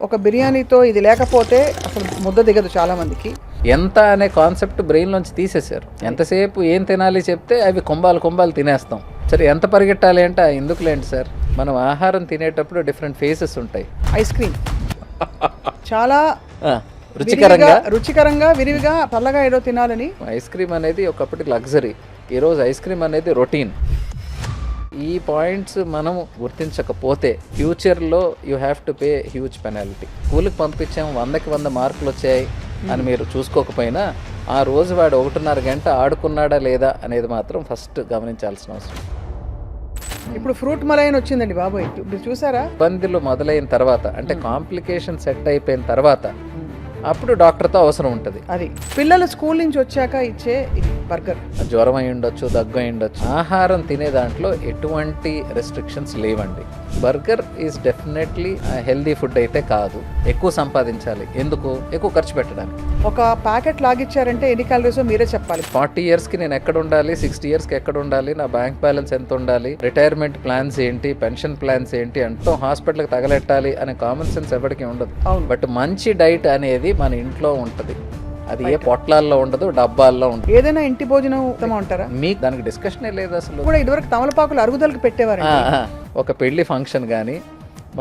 ఒక బిర్యానీతో ఇది లేకపోతే అసలు ముద్ద దిగదు చాలా మందికి. ఎంత అనే కాన్సెప్ట్ బ్రెయిన్లోంచి తీసేశారు. ఎంతసేపు ఏం తినాలి చెప్తే అవి కుంభాలు తినేస్తాం. సరే ఎంత పరిగెట్టాలి అంటే ఎందుకులేండి సార్, మనం ఆహారం తినేటప్పుడు డిఫరెంట్ ఫేసెస్ ఉంటాయి. ఐస్ క్రీమ్ చాలా రుచికరంగా విరివిగా చల్లగా ఏదో తినాలని. ఐస్ క్రీమ్ అనేది ఒకప్పటికి లగ్జరీ, ఈరోజు ఐస్ క్రీమ్ అనేది రొటీన్. ఈ పాయింట్స్ మనం గుర్తించకపోతే ఫ్యూచర్లో you have to pay huge penalty. స్కూల్కి పంపించాం 100కి 100 మార్కులు వచ్చాయి అని మీరు చూసుకోకపోయినా ఆ రోజు వాడు 1.5 గంట ఆడుకున్నాడా లేదా అనేది మాత్రం ఫస్ట్ గమనించాల్సిన అవసరం. ఇప్పుడు ఫ్రూట్ మలైన్ వచ్చిందండి బాబోయ్, ఇప్పుడు చూసారా? ఇబ్బందులు మొదలైన తర్వాత అంటే కాంప్లికేషన్ సెట్ అయిపోయిన తర్వాత అప్పుడు డాక్టర్తో అవసరం ఉంటుంది. అది పిల్లలు స్కూల్ నుంచి వచ్చాక ఇచ్చే బర్గర్, జ్వరం అయి ఉండొచ్చు, దగ్గు అయి ఉండొచ్చు. ఆహారం తినే దాంట్లో ఎటువంటి రెస్ట్రిక్షన్స్ లేవండి. Burger is definitely healthy food అయితే కాదు. ఎక్కువ సంపాదించాలి, ఎందుకు? ఎక్కువ ఖర్చు పెట్టడానికి. ఒక ప్యాకెట్ లాగిచ్చారంటే ఎన్ని క్యాలరీస్ మీరే చెప్పాలి. 40 ఇయర్స్కి నేను ఎక్కడ ఉండాలి, 60 ఇయర్స్కి ఎక్కడ ఉండాలి, నా బ్యాంక్ బ్యాలెన్స్ ఎంత ఉండాలి, రిటైర్మెంట్ ప్లాన్స్ ఏంటి, పెన్షన్ ప్లాన్స్ ఏంటి అంటూ హాస్పిటల్కి తగలెట్టాలి అనే కామన్ సెన్స్ ఎవరికి ఉండదు. అవును. బట్ మంచి డైట్ అనేది మన ఇంట్లో ఉంటుంది. అది ఏ పొట్లాల్లో ఉండదు, డబ్బాల్లో ఉంటుంది. ఏదైనా ఇంటి భోజనం ఉత్తమం అంటారా? మీకు దానికి డిస్కషనే లేదు అసలు. కూడా ఇదివరకు తమలపాకులు అరుగుదలకు పెట్టేవారు. ఒక పెళ్లి ఫంక్షన్ కానీ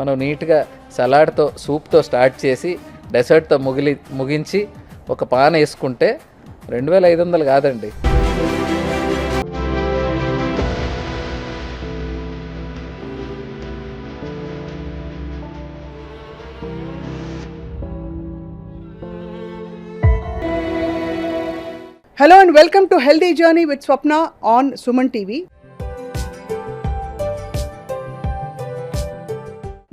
మనం నీట్గా సలాడ్తో సూప్తో స్టార్ట్ చేసి డెసర్ట్తో ముగించి ఒక పాన వేసుకుంటే 2500 కాదండి. Hello and welcome to Healthy Journey with Swapna on Suman TV.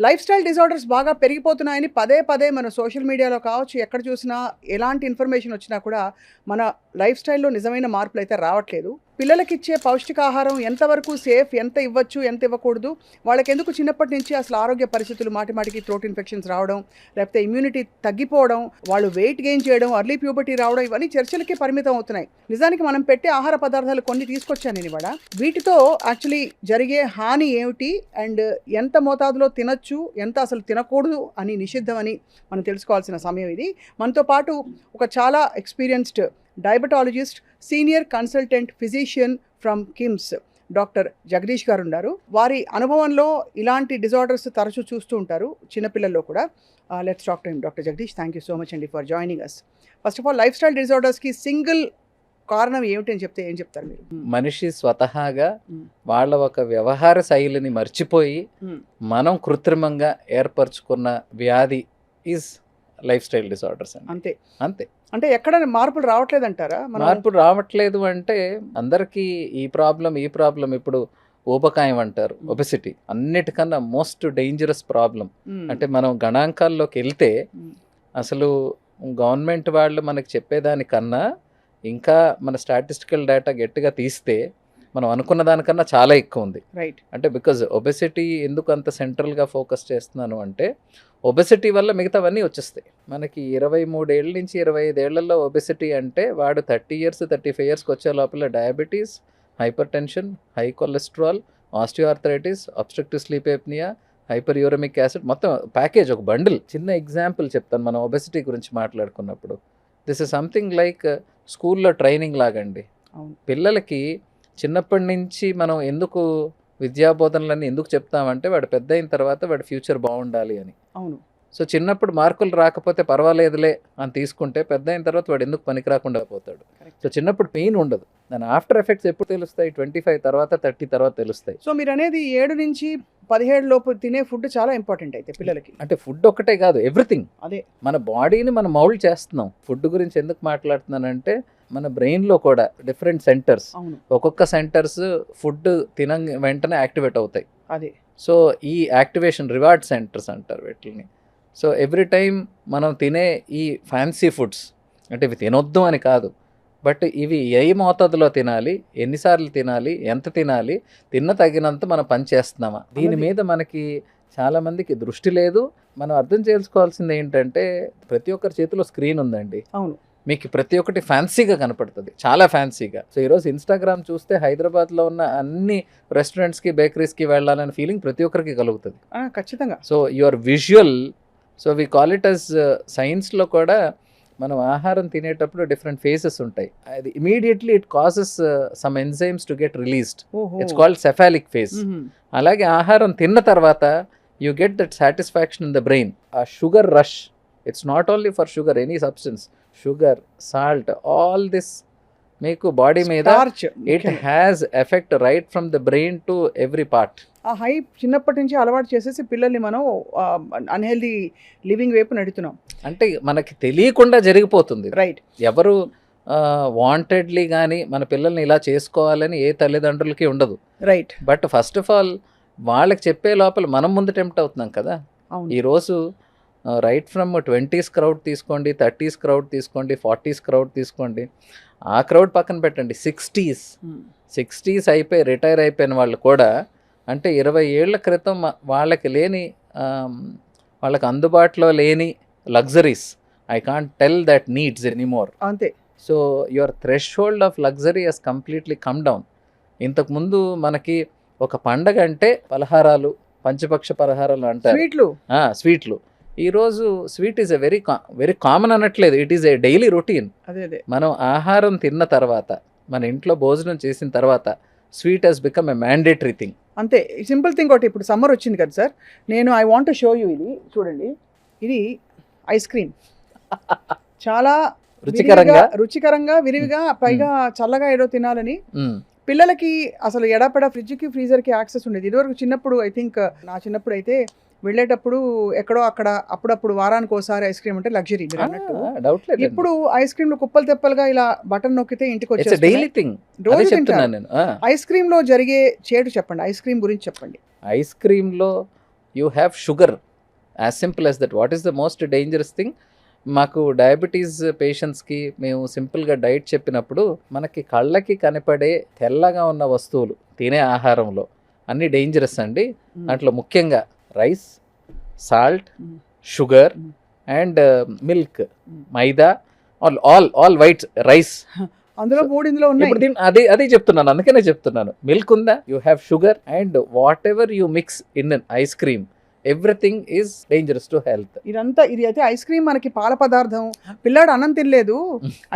Life style disorders బాగా పెరిగిపోతున్నాయని పదే మన సోషల్ మీడియాలో కావచ్చు, ఎక్కడ చూసినా ఎలాంటి ఇన్ఫర్మేషన్ వచ్చినా కూడా మన లైఫ్ స్టైల్లో నిజమైన మార్పులు అయితే రావట్లేదు. పిల్లలకి ఇచ్చే పౌష్టికాహారం ఎంతవరకు సేఫ్, ఎంత ఇవ్వచ్చు, ఎంత ఇవ్వకూడదు, వాళ్ళకి ఎందుకు చిన్నప్పటి నుంచి అసలు ఆరోగ్య పరిస్థితులు మాటికి థ్రోట్ ఇన్ఫెక్షన్స్ రావడం, లేకపోతే ఇమ్యూనిటీ తగ్గిపోవడం, వాళ్ళు వెయిట్ గెయిన్ చేయడం, అర్లీ ప్యూబర్టీ రావడం, ఇవన్నీ చర్చలకి పరిమితం అవుతున్నాయి. నిజానికి మనం పెట్టే ఆహార పదార్థాలు కొన్ని తీసుకొచ్చాను నేను ఇవాళ. వీటితో యాక్చువల్లీ జరిగే హాని ఏమిటి అండ్ ఎంత మోతాదులో తినచ్చు, ఎంత అసలు తినకూడదు అని నిషిద్ధం అని మనం తెలుసుకోవాల్సిన సమయం ఇది. మనతో పాటు ఒక చాలా experienced diabetologist, senior consultant physician from KIMS doctor Jagadish గారు ఉన్నారు. వారి అనుభవంలో ఇలాంటి డిజార్డర్స్ తరచూ చూస్తూ ఉంటారు, చిన్నపిల్లల్లో కూడా. Let's talk to him. Doctor Jagadish, thank you so much అండి for joining us. First of all, lifestyle డిజార్డర్స్కి సింగిల్ కారణం ఏమిటి అని చెప్తే ఏం చెప్తారు మీరు? మనిషి స్వతహాగా వాళ్ళ ఒక వ్యవహార శైలిని మర్చిపోయి మనం కృత్రిమంగా ఏర్పరచుకున్న వ్యాధి ఈజ్ లైఫ్ స్టైల్ డిజార్డర్స్ అంతే. అంటే ఎక్కడ మార్పులు రావట్లేదంటారా? మార్పులు రావట్లేదు అంటే అందరికీ ఈ ప్రాబ్లం ఇప్పుడు ఊబకాయం అంటారు, ఒబెసిటీ అన్నిటికన్నా మోస్ట్ డేంజరస్ ప్రాబ్లం. అంటే మనం గణాంకాల్లోకి వెళ్తే అసలు గవర్నమెంట్ వాళ్ళు మనకి చెప్పేదానికన్నా ఇంకా మన స్టాటిస్టికల్ డేటా గట్టిగా తీస్తే మనం అనుకున్న దానికన్నా చాలా ఎక్కువ ఉంది. రైట్. అంటే బికాజ్ ఒబెసిటీ ఎందుకు అంత సెంట్రల్గా ఫోకస్ చేస్తున్నాను అంటే ఒబెసిటీ వల్ల మిగతావన్నీ వచ్చేస్తాయి. మనకి 23 ఏళ్ళ నుంచి 25 ఏళ్లలో ఒబెసిటీ అంటే వాడు 30 ఇయర్స్ 35 ఇయర్స్కి వచ్చే లోపల diabetes, hypertension, high cholesterol, osteoarthritis, obstructive sleep apnea, hyper uremic acid, మొత్తం ప్యాకేజ్, ఒక బండిల్. చిన్న ఎగ్జాంపుల్ చెప్తాను మనం ఒబెసిటీ గురించి మాట్లాడుకున్నప్పుడు. దిస్ ఇస్ సంథింగ్ లైక్ స్కూల్లో ట్రైనింగ్ లాగండి. పిల్లలకి చిన్నప్పటి నుంచి మనం ఎందుకు విద్యాబోధనలన్నీ ఎందుకు చెప్తామంటే వాడు పెద్ద అయిన తర్వాత వాడి ఫ్యూచర్ బాగుండాలి అని. అవును. సో చిన్నప్పుడు మార్కులు రాకపోతే పర్వాలేదులే అని తీసుకుంటే పెద్ద అయిన తర్వాత వాడు ఎందుకు పనికి రాకుండా పోతాడు. సో చిన్నప్పుడు పెయిన్ ఉండదు, దాని ఆఫ్టర్ ఎఫెక్ట్స్ ఎప్పుడు తెలుస్తాయి? 25 తర్వాత 30 తర్వాత తెలుస్తాయి. సో మీరు అనేది 7 నుంచి 17 లోపు తినే ఫుడ్ చాలా ఇంపార్టెంట్ అయితే పిల్లలకి. అంటే ఫుడ్ ఒకటే కాదు, ఎవ్రీథింగ్. అదే మన బాడీని మనం మౌల్డ్ చేస్తున్నాం. ఫుడ్ గురించి ఎందుకు మాట్లాడుతున్నానంటే మన బ్రెయిన్లో కూడా డిఫరెంట్ సెంటర్స్, ఒక్కొక్క సెంటర్స్ ఫుడ్ తిన వెంటనే యాక్టివేట్ అవుతాయి. అదే. సో ఈ యాక్టివేషన్ రివార్డ్ సెంటర్స్ అంటారు వీటిని. సో ఎవ్రీ టైం మనం తినే ఈ ఫ్యాన్సీ ఫుడ్స్, అంటే ఇవి తినొద్దు అని కాదు, బట్ ఇవి ఏ మోతాదులో తినాలి, ఎన్నిసార్లు తినాలి, ఎంత తినాలి, తిన్న తగినంత మనం పని చేస్తున్నామా, దీని మీద మనకి చాలామందికి దృష్టి లేదు. మనం అర్థం చేసుకోవాల్సింది ఏంటంటే ప్రతి ఒక్కరి చేతిలో స్క్రీన్ ఉందండి. అవును. మీకు ప్రతి ఒక్కటి ఫ్యాన్సీగా కనపడుతుంది, చాలా ఫ్యాన్సీగా. సో ఈరోజు ఇన్స్టాగ్రామ్ చూస్తే హైదరాబాద్లో ఉన్న అన్ని రెస్టారెంట్స్కి, బేకరీస్కి వెళ్ళాలనే ఫీలింగ్ ప్రతి ఒక్కరికి కలుగుతుంది. ఖచ్చితంగా. So your visual so we call it as సైన్స్లో కూడా మనం ఆహారం తినేటప్పుడు డిఫరెంట్ ఫేసెస్ ఉంటాయి. అది immediately it causes some enzymes to get released. It's called cephalic phase. అలాగే ఆహారం తిన్న తర్వాత you get that satisfaction in the brain. ఆ sugar rush, it's not only for sugar, any substance, sugar, salt, all this మీకు body మీద it has effect right from the brain to every part. ఆ high చిన్నప్పటి నుంచి అలవాటు చేసేసి పిల్లల్ని మనం అన్హెల్దీ లివింగ్ వైపు నడుతున్నాం. అంటే మనకి తెలియకుండా జరిగిపోతుంది. రైట్. ఎవరు వాంటెడ్లీ కానీ మన పిల్లల్ని ఇలా చేసుకోవాలని ఏ తల్లిదండ్రులకి ఉండదు. Right. But first of all వాళ్ళకి చెప్పే లోపల మనం ముందు టెంప్ట్ అవుతున్నాం కదా. ఈరోజు రైట్ ఫ్రమ్ 20s క్రౌడ్ తీసుకోండి, 30s క్రౌడ్ తీసుకోండి, 40s క్రౌడ్ తీసుకోండి, ఆ క్రౌడ్ పక్కన పెట్టండి, 60s అయిపోయి రిటైర్ అయిపోయిన వాళ్ళు కూడా, అంటే 20 ఏళ్ల క్రితం వాళ్ళకి లేని వాళ్ళకి అందుబాటులో లేని luxuries, I can't tell that needs anymore. అంతే. So your threshold of luxury has completely come down. ఇంతకుముందు మనకి ఒక పండగ అంటే పలహారాలు, పంచపక్ష పలహారాలు అంటారు, స్వీట్లు. ఈరోజు sweet is a very common అనట్లేదు, it is a daily routine. మనం ఆహారం తిన్న తర్వాత, మన ఇంట్లో భోజనం చేసిన తర్వాత sweet has become a mandatory thing. అంతే. సింపుల్ థింగ్ ఒకటి, ఇప్పుడు సమ్మర్ వచ్చింది కదా సార్, నేను I want to show you. ఇది చూడండి, ఇది ఐస్ క్రీమ్. చాలా రుచికరంగా విరివిగా, పైగా చల్లగా ఏదో తినాలని పిల్లలకి అసలు ఎడాపెడా ఫ్రిడ్జ్కి ఫ్రీజర్కి యాక్సెస్ ఉండేది. ఇదివరకు చిన్నప్పుడు, ఐ థింక్ నా చిన్నప్పుడు అయితే వెళ్ళేటప్పుడు ఎక్కడో అక్కడ అప్పుడప్పుడు వారానికి ఒకసారి ఐస్ క్రీమ్ అంటే లగ్జరీ అన్నట్టు. ఇప్పుడు ఐస్ క్రీమ్ లో కుప్పలు తెప్పలుగా ఇలా బటన్ నొక్కితే ఇంటికి వచ్చేది. ఐస్ క్రీమ్ లో జరిగే చేటు చెప్పండి, ఐస్ క్రీమ్ గురించి చెప్పండి. ఐస్ క్రీమ్ లో you have sugar, as simple as that. What is the most dangerous thing? మాకు డయాబెటీస్ పేషెంట్స్కి మేము సింపుల్గా డైట్ చెప్పినప్పుడు, మనకి కళ్ళకి కనపడే తెల్లగా ఉన్న వస్తువులు తినే ఆహారంలో అన్నీ డేంజరస్ అండి. దాంట్లో ముఖ్యంగా rice, salt, sugar and milk, maida, all white rice, అందులో 3 ఇందులో ఉన్నాయి. అదే చెప్తున్నాను, అందుకనే చెప్తున్నాను. మిల్క్ ఉందా, you have sugar, and what ever you mix in an ice cream, everything is dangerous to health. ఇది అయితే ఐస్ క్రీమ్ మనకి పాల పదార్థం. పిల్లాడు అన్నం తినలేదు,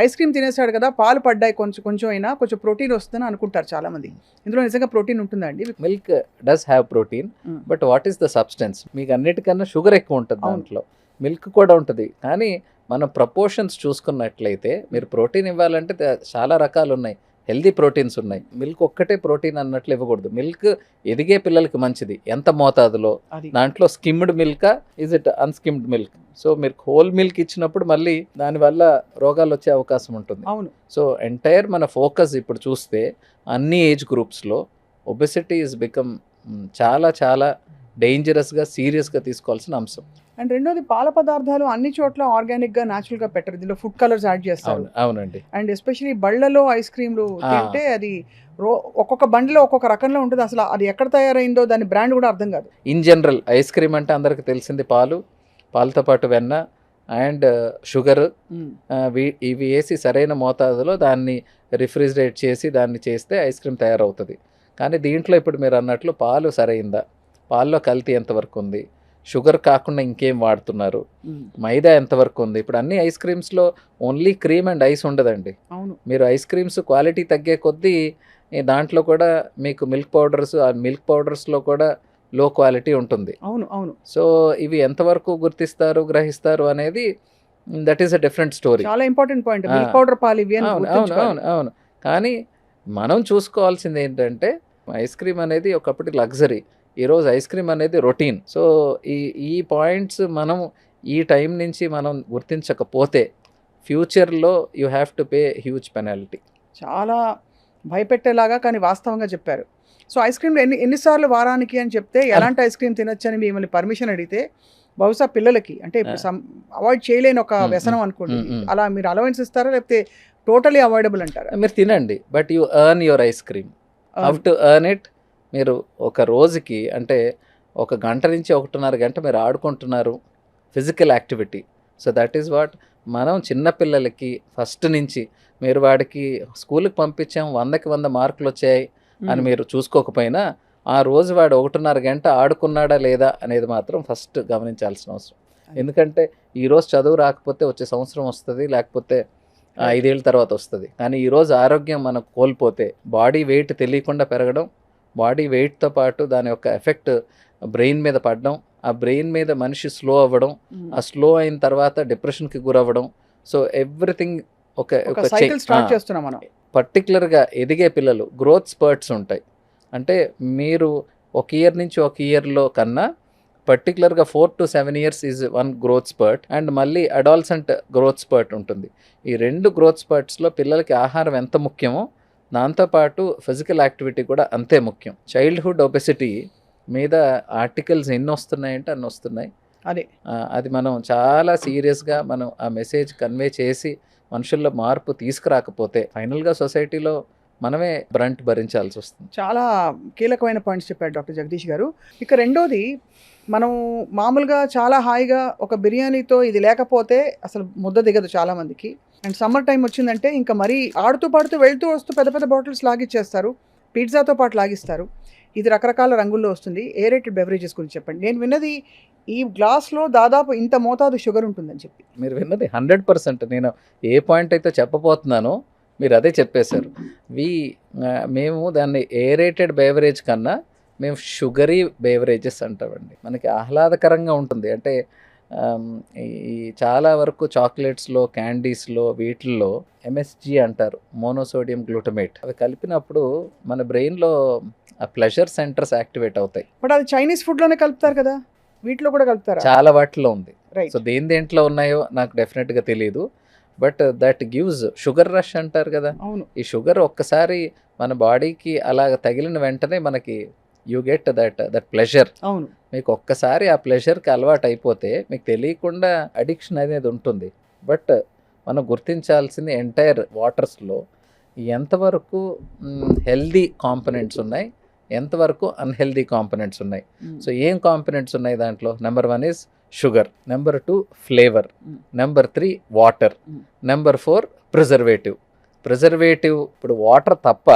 ఐస్ క్రీమ్ తినేసాడు కదా, పాలు పడ్డాయి, కొంచెం అయినా కొంచెం ప్రోటీన్ వస్తుందని అనుకుంటారు చాలా మంది. ఇందులో నిజంగా ప్రోటీన్ ఉంటుందండి? Milk does have protein, but what is the substance? మీకు అన్నిటికన్నా షుగర్ ఎక్కువ ఉంటుంది దాంట్లో, మిల్క్ కూడా ఉంటుంది. కానీ మనం ప్రపోర్షన్స్ చూసుకున్నట్లయితే, మీరు ప్రోటీన్ ఇవ్వాలంటే చాలా రకాలు ఉన్నాయి, హెల్దీ ప్రోటీన్స్ ఉన్నాయి. మిల్క్ ఒక్కటే ప్రోటీన్ అన్నట్లు ఇవ్వకూడదు. మిల్క్ ఎదిగే పిల్లలకి మంచిది ఎంత మోతాదులో. దాంట్లో స్కిమ్డ్ మిల్కా, is it unskimmed milk? So మీరు హోల్ మిల్క్ ఇచ్చినప్పుడు మళ్ళీ దానివల్ల రోగాలు వచ్చే అవకాశం ఉంటుంది. అవును. సో ఎంటైర్ మన ఫోకస్ ఇప్పుడు చూస్తే అన్ని ఏజ్ గ్రూప్స్లో ఒబెసిటీ ఇస్ బికమ్ చాలా చాలా డేంజరస్గా, సీరియస్గా తీసుకోవాల్సిన అంశం. అండ్ రెండోది, పాల పదార్థాలు అన్ని చోట్ల ఆర్గానిక్గా, న్యాచురల్గా పెట్టరు, దీనిలో ఫుడ్ కలర్స్ యాడ్ చేస్తారు. అవునండి. అండ్ ఎస్పెషలీ బళ్ళలో ఐస్ క్రీమ్లు తింటే అది ఒక్కొక్క బండిలో ఒక్కొక్క రకంలో ఉంటుంది. అసలు అది ఎక్కడ తయారైందో దాని బ్రాండ్ కూడా అర్థం కాదు. ఇన్ జనరల్ ఐస్ క్రీమ్ అంటే అందరికి తెలిసింది పాలతో పాటు వెన్న అండ్ షుగర్, ఇవి వేసి సరైన మోతాదులో దాన్ని రిఫ్రిజిరేట్ చేసి దాన్ని చేస్తే ఐస్ క్రీమ్ తయారవుతుంది. కానీ దీంట్లో ఇప్పుడు మీరు అన్నట్లు పాలు సరైందా, పాల్లో కల్తీ ఎంతవరకు ఉంది, షుగర్ కాకుండా ఇంకేం వాడుతున్నారు, మైదా ఎంతవరకు ఉంది? ఇప్పుడు అన్ని ఐస్ క్రీమ్స్లో ఓన్లీ క్రీమ్ అండ్ ఐస్ ఉండదండి. అవును. మీరు ఐస్ క్రీమ్స్ క్వాలిటీ తగ్గే కొద్దీ దాంట్లో కూడా మీకు మిల్క్ పౌడర్స్, ఆ మిల్క్ పౌడర్స్లో కూడా లో క్వాలిటీ ఉంటుంది. అవును. సో ఇవి ఎంతవరకు గుర్తిస్తారు, గ్రహిస్తారు అనేది that is a different story. చాలా ఇంపార్టెంట్ పాయింట్, మిల్క్ పౌడర్ పాలు ఇవి. అవును. కానీ మనం చూసుకోవాల్సింది ఏంటంటే, ఐస్ క్రీమ్ అనేది ఒకప్పటి లగ్జరీ, ఈరోజు ఐస్ క్రీమ్ అనేది రొటీన్. సో ఈ పాయింట్స్ మనం ఈ టైం నుంచి మనం గుర్తించకపోతే ఫ్యూచర్లో you have to pay huge penalty. చాలా భయపెట్టేలాగా కానీ వాస్తవంగా చెప్పారు. సో ఐస్ క్రీమ్ ఎన్నిసార్లు వారానికి అని చెప్తే, ఎలాంటి ఐస్ క్రీమ్ తినొచ్చని మిమ్మల్ని పర్మిషన్ అడిగితే, బహుశా పిల్లలకి అంటే ఇప్పుడు అవాయిడ్ చేయలేని ఒక వ్యసనం అనుకోండి, అలా మీరు అలవెన్స్ ఇస్తారా, లేకపోతే టోటలీ అవాయిడబుల్ అంటారా? మీరు తినండి, but you earn your eyes cream. How to earn it? మీరు ఒక రోజుకి అంటే 1 గంట నుంచి 1.5 గంట మీరు ఆడుకుంటున్నారు, physical activity. So that is what మనం చిన్నపిల్లలకి ఫస్ట్ నుంచి, మీరు వాడికి స్కూల్కి పంపించాం 100కి 100 మార్కులు వచ్చాయి అని మీరు చూసుకోకపోయినా, ఆ రోజు వాడు 1.5 గంట ఆడుకున్నాడా లేదా అనేది మాత్రం ఫస్ట్ గమనించాల్సిన అవసరం. ఎందుకంటే ఈరోజు చదువు రాకపోతే వచ్చే సంవత్సరం వస్తుంది, లేకపోతే 5 ఏళ్ళ తర్వాత వస్తుంది. కానీ ఈరోజు ఆరోగ్యం మనం కోల్పోతే బాడీ వెయిట్ తెలియకుండా పెరగడం, బాడీ వెయిట్తో పాటు దాని యొక్క ఎఫెక్ట్ బ్రెయిన్ మీద పడడం, ఆ బ్రెయిన్ మీద మనిషి స్లో అవ్వడం, ఆ స్లో అయిన తర్వాత డిప్రెషన్కి గురవ్వడం. సో ఎవ్రీథింగ్ ఒక సైకిల్ స్టార్ట్ చేస్తున్నాం మనం. పర్టికులర్గా ఎదిగే పిల్లలు గ్రోత్ స్పర్ట్స్ ఉంటాయి. అంటే మీరు ఒక ఇయర్ నుంచి ఒక ఇయర్లో కన్నా పర్టికులర్గా 4 to 7 years is one growth spurt, and మళ్ళీ అడాల్సెంట్ గ్రోత్ స్పర్ట్ ఉంటుంది. ఈ 2 గ్రోత్ స్పర్ట్స్లో పిల్లలకి ఆహారం ఎంత ముఖ్యమో దాంతోపాటు ఫిజికల్ యాక్టివిటీ కూడా అంతే ముఖ్యం. చైల్డ్హుడ్ ఒబెసిటీ మీద ఆర్టికల్స్ ఎన్ని వస్తున్నాయంటే అన్ని వస్తున్నాయి. అది మనం చాలా సీరియస్గా మనం ఆ మెసేజ్ కన్వే చేసి మనుషుల్లో మార్పు తీసుకురాకపోతే ఫైనల్గా సొసైటీలో మనమే బ్రంట్ భరించాల్సి వస్తుంది. చాలా కీలకమైన పాయింట్స్ చెప్పారు డాక్టర్ జగదీష్ గారు. ఇక రెండోది, మనం మామూలుగా చాలా హాయిగా ఒక బిర్యానీతో ఇది లేకపోతే అసలు ముద్ద దిగదు చాలామందికి. అండ్ సమ్మర్ టైం వచ్చిందంటే ఇంకా మరీ ఆడుతూ పాడుతూ వెళ్తూ వస్తూ పెద్ద పెద్ద బాటిల్స్ లాగిచ్చేస్తారు, పిజ్జాతో పాటు లాగిస్తారు. ఇది రకరకాల రంగుల్లో వస్తుంది. ఏరేటెడ్ బెవరేజెస్ గురించి చెప్పండి. నేను విన్నది ఈ గ్లాస్లో దాదాపు ఇంత మోతాదు షుగర్ ఉంటుందని చెప్పి. మీరు విన్నది 100%. నేను ఏ పాయింట్ అయితే చెప్పబోతున్నానో మీరు అదే చెప్పేశారు. మేము దాన్ని ఏరేటెడ్ బేవరేజ్ కన్నా మేము షుగరీ బేవరేజెస్ అంటామండి. మనకి ఆహ్లాదకరంగా ఉంటుంది. అంటే ఈ చాలా వరకు చాక్లెట్స్లో, క్యాండీస్లో, వీటిల్లో ఎంఎస్జీ అంటారు, మోనోసోడియం గ్లూటమేట్. అవి కలిపినప్పుడు మన బ్రెయిన్లో ఆ ప్లెజర్ సెంటర్స్ యాక్టివేట్ అవుతాయి. బట్ అది చైనీస్ ఫుడ్లోనే కలుపుతారు కదా, వీటిలో కూడా కలుపుతారా? చాలా వాటిలో ఉంది. రైట్. సో దేంట్లో ఉన్నాయో నాకు డెఫినెట్గా తెలియదు. But that gives sugar rush అంటారు కదా. అవును. ఈ షుగర్ ఒక్కసారి మన బాడీకి అలా తగిలిన వెంటనే మనకి యూ గెట్ దట్ ప్లెజర్. అవును. మీకు ఒక్కసారి ఆ ప్లెజర్కి అలవాటు అయిపోతే మీకు తెలియకుండా అడిక్షన్ అనేది ఉంటుంది. బట్ మనం గుర్తించాల్సింది ఎంటైర్ వాటర్స్లో ఎంతవరకు హెల్దీ కాంపనెంట్స్ ఉన్నాయి, ఎంతవరకు అన్హెల్దీ కాంపనెంట్స్ ఉన్నాయి. సో ఏం కాంపనెంట్స్ ఉన్నాయి దాంట్లో? Number 1 is sugar, number 2 flavour, number 3 water, number 4 preservative. ఇప్పుడు వాటర్ తప్ప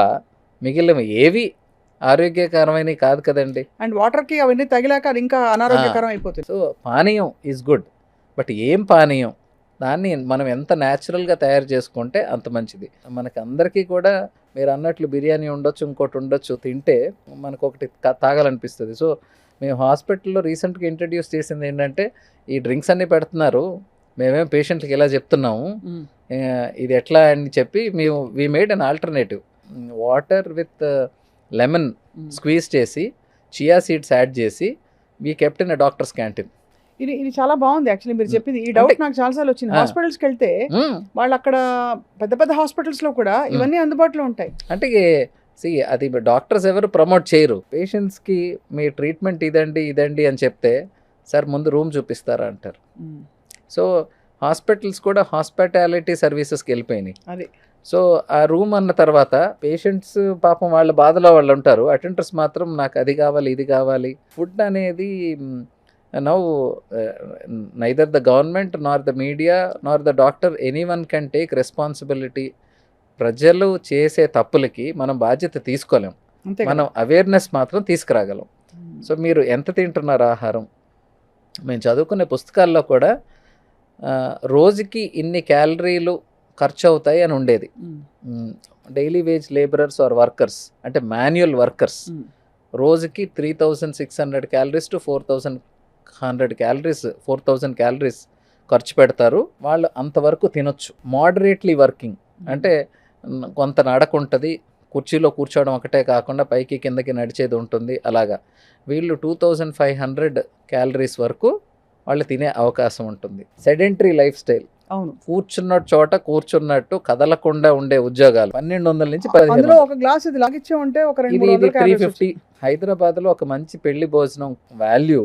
మిగిలిన ఏవి ఆరోగ్యకరమైనవి కాదు కదండి. అండ్ వాటర్కి అవన్నీ తగిలాక అది ఇంకా అనారోగ్యకరం అయిపోతుంది. సో పానీయం ఈజ్ గుడ్, బట్ ఏం పానీయం, దాన్ని మనం ఎంత న్యాచురల్గా తయారు చేసుకుంటే అంత మంచిది. మనకి అందరికీ కూడా మీరు అన్నట్లు బిర్యానీ ఉండొచ్చు, ఇంకోటి ఉండొచ్చు, తింటే మనకు ఒకటి తాగాలనిపిస్తుంది. సో మేము హాస్పిటల్లో రీసెంట్గా ఇంట్రడ్యూస్ చేసింది ఏంటంటే, ఈ డ్రింక్స్ అన్నీ పెడుతున్నారు, మేమేం పేషెంట్కి ఇలా చెప్తున్నాము, ఇది ఎట్లా అని చెప్పి we made an alternative. Water with lemon squeeze చేసి, చియా సీడ్స్ యాడ్ చేసి, we kept in a doctors canteen. ఇది చాలా బాగుంది యాక్చువల్లీ మీరు చెప్పింది. ఈ డౌట్ నాకు చాలాసార్లు వచ్చింది. హాస్పిటల్స్కి వెళ్తే వాళ్ళు అక్కడ పెద్ద పెద్ద హాస్పిటల్స్లో కూడా ఇవన్నీ అందుబాటులో ఉంటాయి. అంటే అది డాక్టర్స్ ఎవరు ప్రమోట్ చేయరు. పేషెంట్స్కి మీ ట్రీట్మెంట్ ఇదండి అని చెప్తే, సార్ ముందు రూమ్ చూపిస్తారా అంటారు. సో హాస్పిటల్స్ కూడా హాస్పిటాలిటీ సర్వీసెస్కి వెళ్ళిపోయినాయి. అది సో ఆ రూమ్ అన్న తర్వాత పేషెంట్స్ పాపం వాళ్ళ బాధలో వాళ్ళు ఉంటారు, అటెండర్స్ మాత్రం నాకు అది కావాలి ఇది కావాలి. ఫుడ్ అనేది now neither the government nor the media nor the doctor anyone can take responsibility. ప్రజలు చేసే తప్పులకి మనం బాధ్యత తీసుకోలేం, మనం అవేర్నెస్ మాత్రం తీసుకురాగలం. సో మీరు ఎంత తింటున్నారు ఆహారం? మేము చదువుకునే పుస్తకాల్లో కూడా రోజుకి ఇన్ని క్యాలరీలు ఖర్చు అవుతాయి అని ఉండేది. Daily wage labourers or workers, అంటే మాన్యువల్ వర్కర్స్, రోజుకి 3600 క్యాలరీస్ టు 4100 క్యాలరీస్, 4000 క్యాలరీస్ ఖర్చు పెడతారు. వాళ్ళు అంతవరకు తినొచ్చు. మోడరేట్లీ వర్కింగ్ అంటే కొంత నడక ఉంటుంది, కుర్చీలో కూర్చోవడం ఒకటే కాకుండా పైకి కిందకి నడిచేది ఉంటుంది. అలాగా వీళ్ళు 2500 క్యాలరీస్ వరకు వాళ్ళు తినే అవకాశం ఉంటుంది. సెడెంటరీ లైఫ్ స్టైల్, అవును, కూర్చున్న చోట కూర్చున్నట్టు కదలకుండా ఉండే ఉద్యోగాలు 1200 నుంచి 1500. ఒక గ్లాస్ ఇది లాగిచ్చే ఉంటే ఒక 350. హైదరాబాద్లో ఒక మంచి పెళ్లి భోజనం వాల్యూ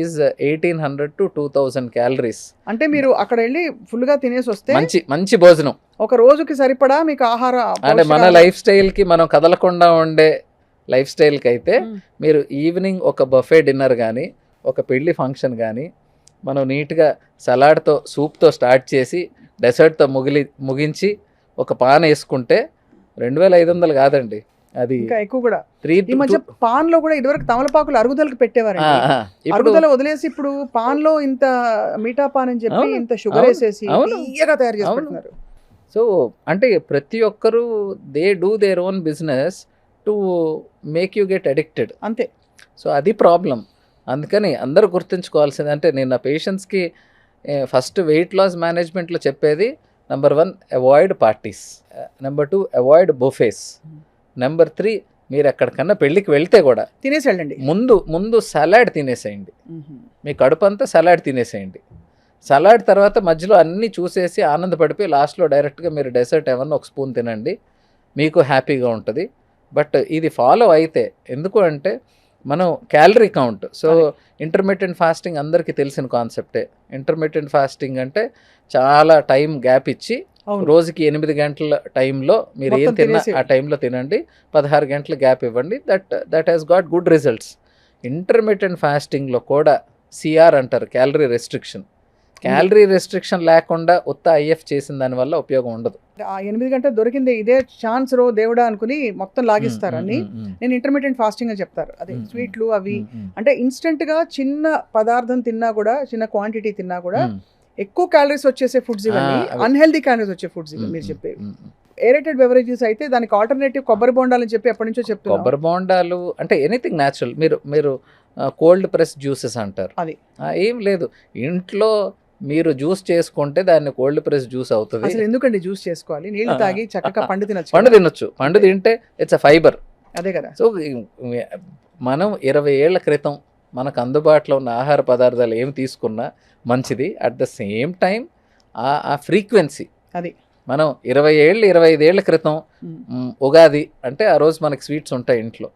ఈజ్ 1800 to 2000 క్యాలరీస్. అంటే మీరు అక్కడ వెళ్ళి ఫుల్గా తినేసి వస్తే మంచి భోజనం ఒక రోజుకి సరిపడా మీకు ఆహార, అంటే మన లైఫ్ స్టైల్కి మనం కదలకుండా ఉండే లైఫ్ స్టైల్కి అయితే మీరు ఈవినింగ్ ఒక బఫే డిన్నర్ కానీ, ఒక పెళ్లి ఫంక్షన్ కానీ మనం నీట్గా సలాడ్తో, సూప్తో స్టార్ట్ చేసి డెసర్ట్తో ముగించి ఒక పాన్ వేసుకుంటే 2500 కాదండి, అది ఇంకా ఎక్కువ కూడా 3 ఈ మధ్య పాన్ లో కూడా ఇదివరకు తమలపాకులు అరుగుదలకు పెట్టేవారండి. ఇప్పుడు అరుగుదల వదిలేసి ఇప్పుడు పాన్ లో ఇంత మీఠా పాన్ అని చెప్పి అవును, ఇంత షుగర్ అవును, వేసేసి అవును, తీయగా తయారు చేసి అవును. పెడుతున్నారు. సో అంటే ప్రతి ఒక్కరు they do their own business to make you get addicted. అంతే. సో అది ప్రాబ్లం. అందుకని అందరూ గుర్తుంచుకోవాల్సింది అంటే నేను నా పేషెంట్స్కి ఫస్ట్ వెయిట్ లాస్ మేనేజ్మెంట్లో చెప్పేది number 1 avoid parties, number 2 avoid buffets, number 3 మీరు ఎక్కడికన్నా పెళ్ళికి వెళ్తే కూడా తినేసి వెళ్ళండి. ముందు సలాడ్ తినేసేయండి. మీ కడుపు అంతా సలాడ్ తినేసేయండి. సలాడ్ తర్వాత మధ్యలో అన్నీ చూసేసి ఆనందపడిపోయి లాస్ట్లో డైరెక్ట్గా మీరు డెసర్ట్ ఏమన్నా ఒక స్పూన్ తినండి, మీకు హ్యాపీగా ఉంటుంది. బట్ ఇది ఫాలో అయితే, ఎందుకు అంటే మనం calorie count. So intermediate fasting అందరికీ తెలిసిన కాన్సెప్టే. ఇంటర్మీడియట్ ఫాస్టింగ్ అంటే చాలా టైం గ్యాప్ ఇచ్చి రోజుకి 8 గంటల టైంలో మీరు ఏం తిన్నా ఆ టైంలో తినండి, 16 గంటల గ్యాప్ ఇవ్వండి. That has got good results. Intermediate ఫాస్టింగ్లో కూడా సిఆర్ అంటారు, క్యాలరీ రెస్ట్రిక్షన్. క్యాలరీ రెస్ట్రిక్షన్ లేకుండా ఉత్త ఐఎఫ్ చేసిన దానివల్ల ఉపయోగం ఉండదు. ఆ 8 గంటలు దొరికింది ఇదే ఛాన్స్ రో దేవుడా అనుకుని మొత్తం లాగిస్తారు అన్ని. నేను ఇంటర్మీడియట్ ఫాస్టింగ్ అని చెప్తారు. అదే స్వీట్లు అవి అంటే ఇన్స్టెంట్ గా చిన్న పదార్థం తిన్నా కూడా, చిన్న క్వాంటిటీ తిన్నా కూడా ఎక్కువ క్యాలరీస్ వచ్చేసే ఫుడ్స్ ఇవన్నీ, అన్హెల్దీ క్యాలరీస్ వచ్చే ఫుడ్స్ ఇవి మీరు చెప్పేవి. ఏరేటెడ్ బెవరేజెస్ అయితే దానికి ఆల్టర్నేటివ్ కొబ్బరి బోండాలు అని చెప్పి ఎప్పటి నుంచో చెప్తున్నారు. కొబ్బరి బోండాలు అంటే ఎనీథింగ్ న్యాచురల్. మీరు కోల్డ్ ప్రెస్ జ్యూసెస్ అంటారు, అది ఏం లేదు. ఇంట్లో మీరు జ్యూస్ చేసుకుంటే దాన్ని కోల్డ్ ప్రెస్ జ్యూస్ అవుతుంది. అసలు ఎందుకండి జ్యూస్ చేసుకోవాలి? నీళ్లు తాగి చక్కగా పండు తినొచ్చు. పండు తింటే ఇట్స్ అ ఫైబర్. అదే కదా. సో మనం 20 ఏళ్ల క్రితం మనకు అందుబాటులో ఉన్న ఆహార పదార్థాలు ఏమి తీసుకున్నా మంచిది. అట్ ద సేమ్ టైం ఆ ఫ్రీక్వెన్సీ, అది మనం 25 ఏళ్ల క్రితం ఉగాది అంటే ఆ రోజు మనకి స్వీట్స్ ఉంటాయి ఇంట్లో,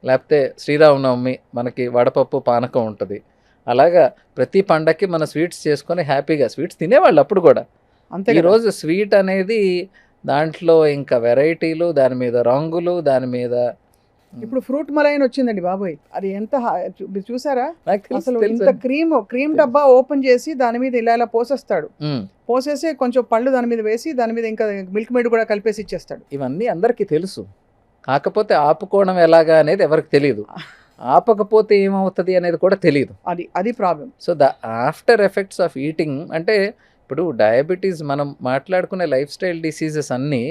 లేకపోతే శ్రీరామనవమి మనకి వడపప్పు పానకం ఉంటుంది. అలాగా ప్రతి పండక్కి మన స్వీట్స్ చేసుకొని హ్యాపీగా స్వీట్స్ తినేవాళ్ళు అప్పుడు కూడా. ఈరోజు స్వీట్ అనేది దాంట్లో ఇంకా వెరైటీలు, దాని మీద రంగులు, దాని మీద ఇప్పుడు ఫ్రూట్ మలైన్ వచ్చిందండి బాబోయ్, అది ఎంత మీరు చూసారా? అసలు ఇంత క్రీమ్ డబ్బా ఓపెన్ చేసి దాని మీద ఇలా పోసేస్తాడు, పోసేసి కొంచెం పళ్ళు దాని మీద వేసి దాని మీద ఇంకా మిల్క్ మేడ్ కూడా కలిపేసి ఇచ్చేస్తాడు. ఇవన్నీ అందరికీ తెలుసు, కాకపోతే ఆపుకోవడం ఎలాగా అనేది ఎవరికి తెలియదు. ఆపకపోతే ఏమవుతుంది అనేది కూడా తెలియదు. అది problem. So the after effects of eating అంటే ఇప్పుడు డయాబెటీస్, మనం మాట్లాడుకునే లైఫ్ స్టైల్ డిసీజెస్ అన్నీ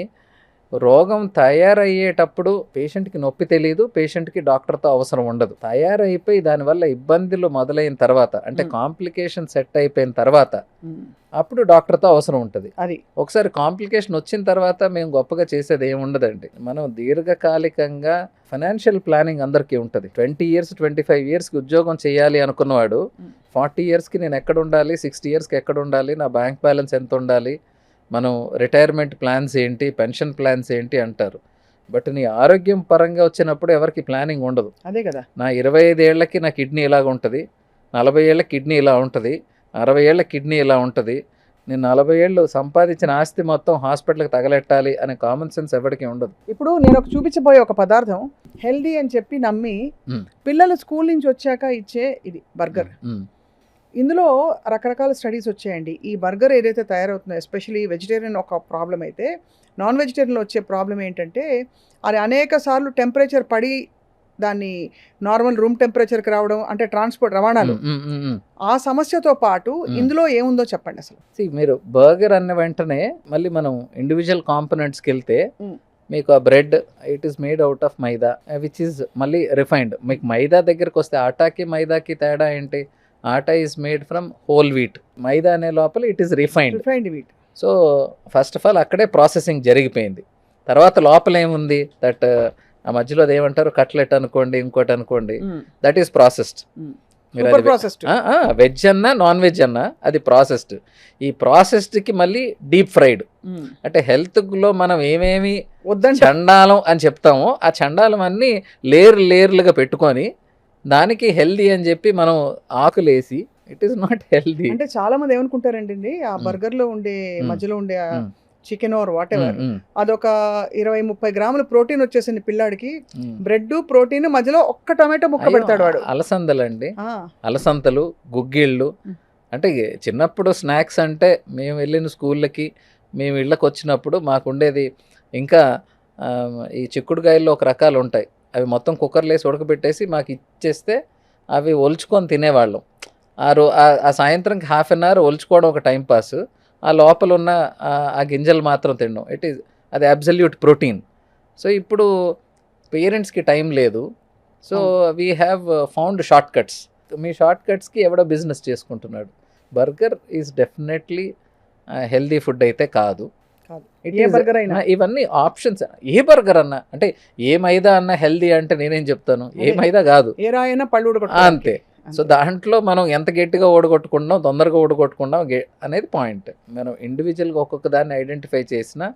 రోగం తయారయ్యేటప్పుడు పేషెంట్కి నొప్పి తెలియదు, పేషెంట్కి డాక్టర్తో అవసరం ఉండదు. తయారైపోయి దానివల్ల ఇబ్బందులు మొదలైన తర్వాత అంటే కాంప్లికేషన్ సెట్ అయిపోయిన తర్వాత అప్పుడు డాక్టర్తో అవసరం ఉంటుంది. అది ఒకసారి కాంప్లికేషన్ వచ్చిన తర్వాత మేము గొప్పగా చేసేది ఏమి ఉండదండి. మనం దీర్ఘకాలికంగా ఫైనాన్షియల్ ప్లానింగ్ అందరికీ ఉంటుంది. 20 years 25 yearsకి ఉద్యోగం చేయాలి అనుకున్నవాడు 40 yearsకి నేను ఎక్కడ ఉండాలి, 60 yearsకి ఎక్కడ ఉండాలి, నా బ్యాంక్ బ్యాలెన్స్ ఎంత ఉండాలి, మనం రిటైర్మెంట్ ప్లాన్స్ ఏంటి, పెన్షన్ ప్లాన్స్ ఏంటి అంటారు. బట్ నీ ఆరోగ్యం పరంగా వచ్చినప్పుడు ఎవరికి ప్లానింగ్ ఉండదు. అదే కదా. నా 25 ఏళ్ళకి నా కిడ్నీ ఇలాగ ఉంటుంది, 40 ఏళ్ళకి కిడ్నీ ఇలా ఉంటుంది, 60 ఏళ్ళ కిడ్నీ ఇలా ఉంటుంది, నేను 40 ఏళ్ళు సంపాదించిన ఆస్తి మొత్తం హాస్పిటల్కి తగలెట్టాలి అనే కామన్ సెన్స్ ఎవరికి ఉండదు. ఇప్పుడు నేను చూపించబోయే ఒక పదార్థం హెల్దీ అని చెప్పి నమ్మి పిల్లలు స్కూల్ నుంచి వచ్చాక ఇచ్చే ఇది బర్గర్. ఇందులో రకరకాల స్టడీస్ వచ్చాయండి. ఈ బర్గర్ ఏదైతే తయారవుతుందో ఎస్పెషలీ వెజిటేరియన్ ఒక ప్రాబ్లం అయితే, నాన్ వెజిటేరియన్లో వచ్చే ప్రాబ్లం ఏంటంటే అది అనేక సార్లు టెంపరేచర్ పడి దాన్ని నార్మల్ రూమ్ టెంపరేచర్కి రావడం, అంటే ట్రాన్స్పోర్ట్ రవాణాలు, ఆ సమస్యతో పాటు ఇందులో ఏముందో చెప్పండి అసలు. మీరు బర్గర్ అన్న వెంటనే మళ్ళీ మనం ఇండివిజువల్ కాంపోనెంట్స్కి వెళ్తే మీకు ఆ bread it is made out of maida which is మళ్ళీ రిఫైన్డ్. మీకు మైదా దగ్గరకు వస్తే ఆటాకి మైదాకి తేడా ఏంటి? Atta is made from whole wheat, maida అనే లోపల it is refined wheat. So first of all అక్కడే ప్రాసెసింగ్ జరిగిపోయింది. తర్వాత లోపల ఏముంది, దట్ ఆ మధ్యలో అది ఏమంటారు, కట్లెట్ అనుకోండి, ఇంకోటి అనుకోండి, దట్ ఈస్ ప్రాసెస్డ్. వెజ్ అన్నా నాన్ వెజ్ అన్నా అది ప్రాసెస్డ్. ఈ ప్రాసెస్డ్కి మళ్ళీ డీప్ ఫ్రైడ్. అంటే హెల్త్లో మనం ఏమేమి చండాలం అని చెప్తామో ఆ చండాలం అన్నీ లేయర్లుగా పెట్టుకొని దానికి హెల్దీ అని చెప్పి మనం ఆకులేసి ఇట్ ఈస్ నాట్ హెల్దీ. అంటే చాలా మంది ఏమనుకుంటారండి, ఆ బర్గర్లో ఉండే మధ్యలో ఉండే చికెన్ ఆర్ వాట్ ఎవర్ అదొక 20-30 గ్రాముల ప్రోటీన్ వచ్చేసింది పిల్లాడికి, బ్రెడ్ ప్రోటీన్ మధ్యలో ఒక్క టొమాటో ముక్క పెడతాడు వాడు. అలసందలండి, అలసందలు, గుగ్గిళ్ళు. అంటే చిన్నప్పుడు స్నాక్స్ అంటే మేము వెళ్ళిన స్కూళ్ళకి మేము ఇళ్ళకి వచ్చినప్పుడు మాకుండేది ఇంకా ఈ చిక్కుడుకాయల్లో ఒక రకాలు ఉంటాయి, అవి మొత్తం కుక్కర్లో వేసి ఉడకబెట్టేసి మాకు ఇచ్చేస్తే అవి ఒలుచుకొని తినేవాళ్ళం. ఆ సాయంత్రంకి హాఫ్ అన్ అవర్ ఒలుచుకోవడం ఒక టైం పాస్, ఆ లోపల ఉన్న ఆ గింజలు మాత్రం తినడం, అది అబ్సల్యూట్ ప్రోటీన్. సో ఇప్పుడు పేరెంట్స్కి టైం లేదు, so we have found shortcuts. మీ షార్ట్ కట్స్కి ఎవడో బిజినెస్ చేసుకుంటున్నాడు. Burger is definitely healthy food అయితే కాదు. ఏ బర్గర్ అయినా ఇవన్నీ ఆప్షన్స్. ఏ బర్గర్ అన్నా, అంటే ఏ మైదా అన్నా హెల్దీ అంటే నేనేం చెప్తాను, ఏ మైదా కాదు, ఏ రాయైనా పళ్ళు అంతే. సో దాంట్లో మనం ఎంత గట్టిగా ఓడగొట్టుకుంటున్నాం, తొందరగా ఓడగొట్టుకుంటాం అనేది పాయింట్. మనం ఇండివిజువల్గా ఒక్కొక్క దాన్ని ఐడెంటిఫై చేసినా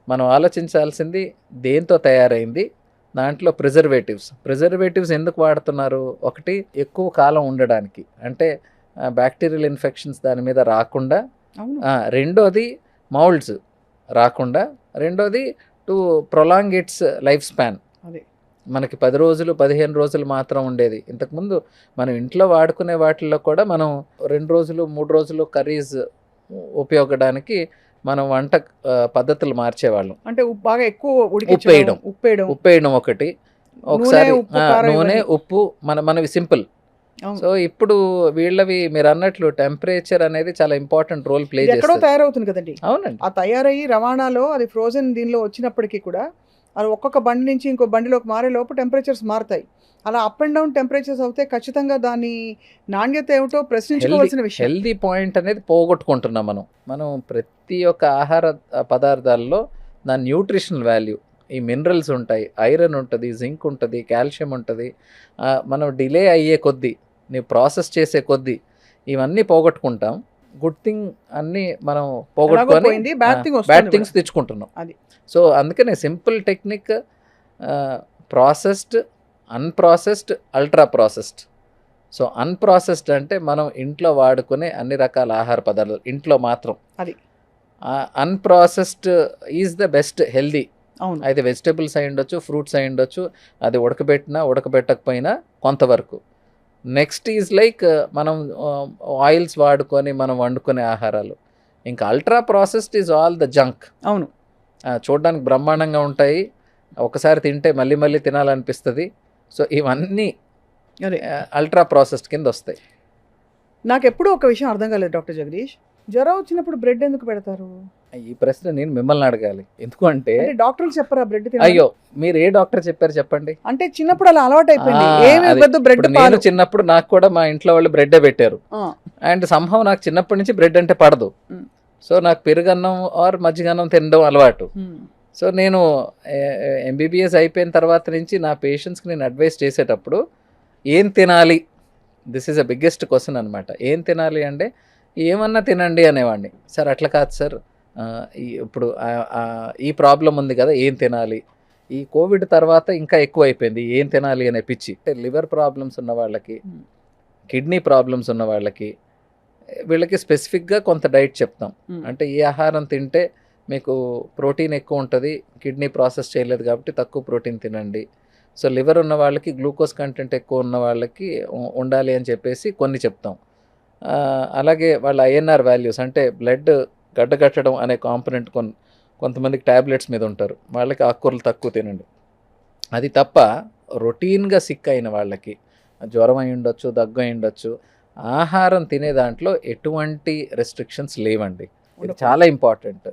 మనం ఆలోచించాల్సింది దేంతో తయారైంది. దాంట్లో ప్రిజర్వేటివ్స్ ఎందుకు వాడుతున్నారు? ఒకటి, ఎక్కువ కాలం ఉండడానికి, అంటే బ్యాక్టీరియల్ ఇన్ఫెక్షన్స్ దాని మీద రాకుండా. రెండోది, మౌల్డ్స్ రాకుండా. రెండోది, to prolong it's life span. మనకి 10 రోజులు 15 రోజులు మాత్రం ఉండేది. ఇంతకుముందు మనం ఇంట్లో వాడుకునే వాటిల్లో కూడా మనం 2 రోజులు 3 రోజులు కర్రీస్ ఉపయోగడానికి మనం వంట పద్ధతులు మార్చేవాళ్ళం. అంటే బాగా ఎక్కువ ఉప్పేయడం ఒకటి, ఒకసారి నూనె ఉప్పు మనవి సింపుల్. సో ఇప్పుడు వీళ్ళవి మీరు అన్నట్లు టెంపరేచర్ అనేది చాలా ఇంపార్టెంట్ రోల్ ప్లే చేస్తుంది. తయారవుతుంది కదండి. అవునండి. ఆ తయారయ్యి రవాణాలో అది ఫ్రోజన్ దీనిలో వచ్చినప్పటికీ కూడా అది ఒక్కొక్క బండి నుంచి ఇంకో బండిలోకి మారే లోపు టెంపరేచర్స్ మారుతాయి. అలా అప్ అండ్ డౌన్ టెంపరేచర్స్ అవుతే ఖచ్చితంగా దాని నాణ్యత ఏమిటో ప్రశ్నించుకోవాల్సిన విషయం. హెల్దీ పాయింట్ అనేది పోగొట్టుకుంటున్నాం మనం ప్రతి ఒక్క ఆహార పదార్థాల్లో దాని న్యూట్రిషనల్ వాల్యూ, ఈ మినరల్స్ ఉంటాయి, ఐరన్ ఉంటుంది, జింక్ ఉంటుంది, కాల్షియం ఉంటుంది. మనం డిలే అయ్యే కొద్దీ, ನೀವು ప్రాసెస్ చేసే కొద్దీ ఇవన్నీ పోగొట్టుకుంటాం. గుడ్ థింగ్ అన్నీ మనం పోగొట్టుకొని బ్యాడ్ థింగ్స్ తెచ్చుకుంటున్నాం. సో అందుకనే simple technique, processed, unprocessed, ultra processed. So unprocessed అంటే మనం ఇంట్లో వాడుకునే అన్ని రకాల ఆహార పదార్థాలు ఇంట్లో మాత్రం. Unprocessed is the best healthy. అయితే వెజిటేబుల్స్ అయి ఉండొచ్చు, ఫ్రూట్స్ అయి ఉండొచ్చు, అది ఉడకబెట్టినా ఉడకబెట్టకపోయినా కొంతవరకు. నెక్స్ట్ ఈజ్ లైక్ మనం ఆయిల్స్ వాడుకొని మనం వండుకునే ఆహారాలు. ఇంకా ultra processed is all the junk. అవును, చూడడానికి బ్రహ్మాండంగా ఉంటాయి, ఒకసారి తింటే మళ్ళీ మళ్ళీ తినాలనిపిస్తుంది. సో ఇవన్నీ అల్ట్రా ప్రాసెస్డ్ కింద వస్తాయి. నాకు ఎప్పుడూ ఒక విషయం అర్థం కాలేదు డాక్టర్ జగదీష్, జ్వరం వచ్చినప్పుడు బ్రెడ్ ఎందుకు పెడతారు? ఈ ప్రశ్న నేను మిమ్మల్ని అడగాలి. ఎందుకు అంటే డాక్టర్లు చెప్పరా బ్రెడ్? అయ్యో, మీరు ఏ డాక్టర్ చెప్పారు చెప్పండి. అంటే చిన్నప్పుడు అలా అలవాటు అయిపోయింది. బ్రెడ్ నేను చిన్నప్పుడు నాకు కూడా మా ఇంట్లో వాళ్ళు బ్రెడ్ పెట్టారు. అండ్ సంభవం నాకు చిన్నప్పటి నుంచి బ్రెడ్ అంటే పడదు. సో నాకు పెరుగన్నం ఆర్ మజ్జిగన్నం తినడం అలవాటు. సో నేను ఎంబీబీఎస్ అయిపోయిన తర్వాత నుంచి నా పేషెంట్స్కి నేను అడ్వైస్ చేసేటప్పుడు ఏం తినాలి, this is a biggest question అనమాట. ఏం తినాలి అంటే ఏమన్నా తినండి అనేవాడిని. సార్ అట్లా కాదు సార్, ఇప్పుడు ఈ ప్రాబ్లం ఉంది కదా, ఏం తినాలి. ఈ కోవిడ్ తర్వాత ఇంకా ఎక్కువ అయిపోయింది ఏం తినాలి అనే పిచ్చి. లివర్ ప్రాబ్లమ్స్ ఉన్న వాళ్ళకి, కిడ్నీ ప్రాబ్లమ్స్ ఉన్న వాళ్ళకి, వీళ్ళకి స్పెసిఫిక్గా కొంత డైట్ చెప్తాం. అంటే ఈ ఆహారం తింటే మీకు ప్రోటీన్ ఎక్కువ ఉంటుంది, కిడ్నీ ప్రాసెస్ చేయలేదు కాబట్టి తక్కువ ప్రోటీన్ తినండి. సో లివర్ ఉన్న వాళ్ళకి గ్లూకోజ్ కంటెంట్ ఎక్కువ ఉన్న వాళ్ళకి ఉండాలి అని చెప్పేసి కొన్ని చెప్తాం. అలాగే వాళ్ళ ఐఎన్ఆర్ వాల్యూస్, అంటే బ్లడ్ గడ్డగట్టడం అనే కాంపనెంట్ కొంతమందికి ట్యాబ్లెట్స్ మీద ఉంటారు, వాళ్ళకి ఆకుకూరలు తక్కువ తినండి. అది తప్ప రొటీన్గా సిక్ అయిన వాళ్ళకి, జ్వరం అయి ఉండొచ్చు, దగ్గు అయి ఉండొచ్చు, ఆహారం తినే దాంట్లో ఎటువంటి రెస్ట్రిక్షన్స్ లేవండి. ఇది చాలా ఇంపార్టెంట్.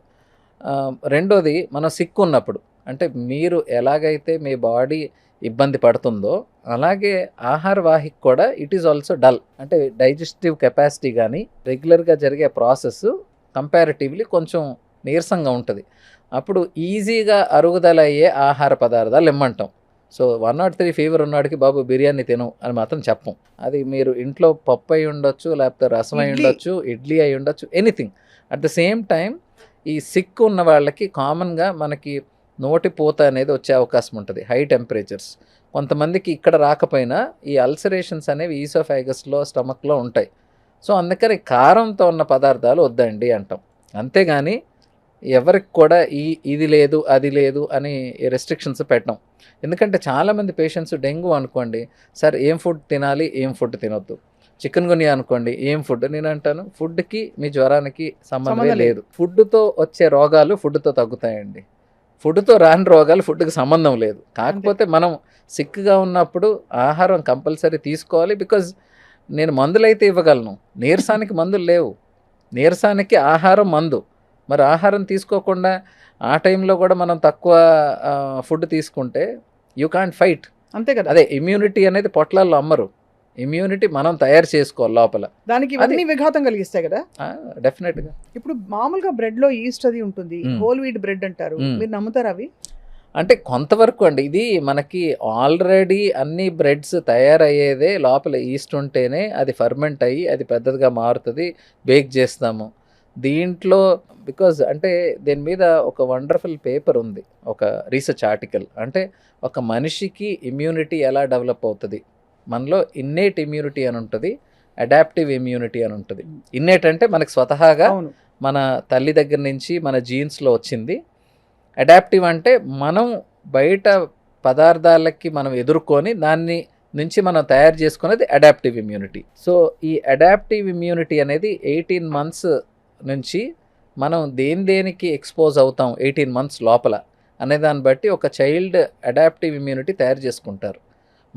రెండోది, మనం సిక్ ఉన్నప్పుడు, అంటే మీరు ఎలాగైతే మీ బాడీ ఇబ్బంది పడుతుందో అలాగే ఆహార వాహిక కూడా ఇట్ ఈజ్ ఆల్సో డల్. అంటే డైజెస్టివ్ కెపాసిటీ కానీ రెగ్యులర్గా జరిగే ప్రాసెస్ కంపారిటివ్లీ కొంచెం నీరసంగా ఉంటుంది. అప్పుడు ఈజీగా అరుగుదల అయ్యే ఆహార పదార్థాలు ఇమ్మంటాం. సో 103 ఫీవర్ ఉన్నవాడికి బాబు బిర్యానీ తిను అని మాత్రం చెప్పం. అది మీరు ఇంట్లో పప్పు అయి ఉండొచ్చు, లేకపోతే రసం అయి ఉండొచ్చు, ఇడ్లీ అయి ఉండొచ్చు, anything. At the same time ఈ సిక్ ఉన్న వాళ్ళకి కామన్గా మనకి నోటిపూత అనేది వచ్చే అవకాశం ఉంటుంది, హై టెంపరేచర్స్. కొంతమందికి ఇక్కడ రాకపోయినా ఈ అల్సరేషన్స్ అనేవి ఈసోఫాగస్లో, స్టమక్లో ఉంటాయి. సో అందుకని కారంతో ఉన్న పదార్థాలు వద్దండి అంటాం. అంతేగాని ఎవరికి కూడా ఇది లేదు అది లేదు అని రెస్ట్రిక్షన్స్ పెట్టడం. ఎందుకంటే చాలామంది పేషెంట్స్ డెంగ్యూ అనుకోండి, సార్ ఏం ఫుడ్ తినాలి, ఏం ఫుడ్ తినొద్దు. చికెన్ గునియా అనుకోండి, ఏం ఫుడ్? నేను అంటాను, ఫుడ్కి మీ జ్వరానికి సంబంధమే లేదు. ఫుడ్తో వచ్చే రోగాలు ఫుడ్తో తగ్గుతాయండి. ఫుడ్తో రాని రోగాలు ఫుడ్కి సంబంధం లేదు. కాకపోతే మనం సిక్గా ఉన్నప్పుడు ఆహారం కంపల్సరీ తీసుకోవాలి. బికాజ్ నేను మందులైతే ఇవ్వగలను, నీరసానికి మందులు లేవు. నీరసానికి ఆహారం మందు. మరి ఆహారం తీసుకోకుండా ఆ టైంలో కూడా మనం తక్కువ ఫుడ్ తీసుకుంటే యూ కాంట్ ఫైట్. అంతే కదా. అదే ఇమ్యూనిటీ అనేది పొట్లాల్లో అమ్మరు, ఇమ్యూనిటీ మనం తయారు చేసుకోవాలి లోపల. దానికి ఇవన్నీ విఘాతం కలిగిస్తాయి కదా డెఫినెట్గా. ఇప్పుడు మామూలుగా బ్రెడ్ లో ఈస్ట్ అది ఉంటుంది, హోల్ వీట్ బ్రెడ్ అంటారు, మీరు నమ్ముతారు అవి? అంటే కొంతవరకు అండి. ఇది మనకి ఆల్రెడీ అన్ని బ్రెడ్స్ తయారయ్యేదే లోపల ఈస్ట్ ఉంటేనే అది ఫర్మెంట్ అయ్యి అది పెద్దదిగా మారుతుంది, బేక్ చేస్తాము దీంట్లో. బికాజ్ అంటే దీని మీద ఒక వండర్ఫుల్ పేపర్ ఉంది, ఒక రీసెర్చ్ ఆర్టికల్. అంటే ఒక మనిషికి ఇమ్యూనిటీ ఎలా డెవలప్ అవుతుంది, మనలో ఇన్నేట్ ఇమ్యూనిటీ అని ఉంటుంది, అడాప్టివ్ ఇమ్యూనిటీ అని ఉంటుంది. ఇన్నేట్ అంటే మనకి స్వతహాగా మన తల్లి దగ్గర నుంచి మన జీన్స్లో వచ్చింది. అడాప్టివ్ అంటే మనం బయట పదార్థాలకి మనం ఎదుర్కొని దాన్ని నుంచి మనం తయారు చేసుకునేది అడాప్టివ్ ఇమ్యూనిటీ. సో ఈ అడాప్టివ్ ఇమ్యూనిటీ అనేది 18 months నుంచి మనం దేనికి ఎక్స్పోజ్ అవుతాం 18 months లోపల అనే దాన్ని బట్టి ఒక చైల్డ్ అడాప్టివ్ ఇమ్యూనిటీ తయారు చేసుకుంటారు.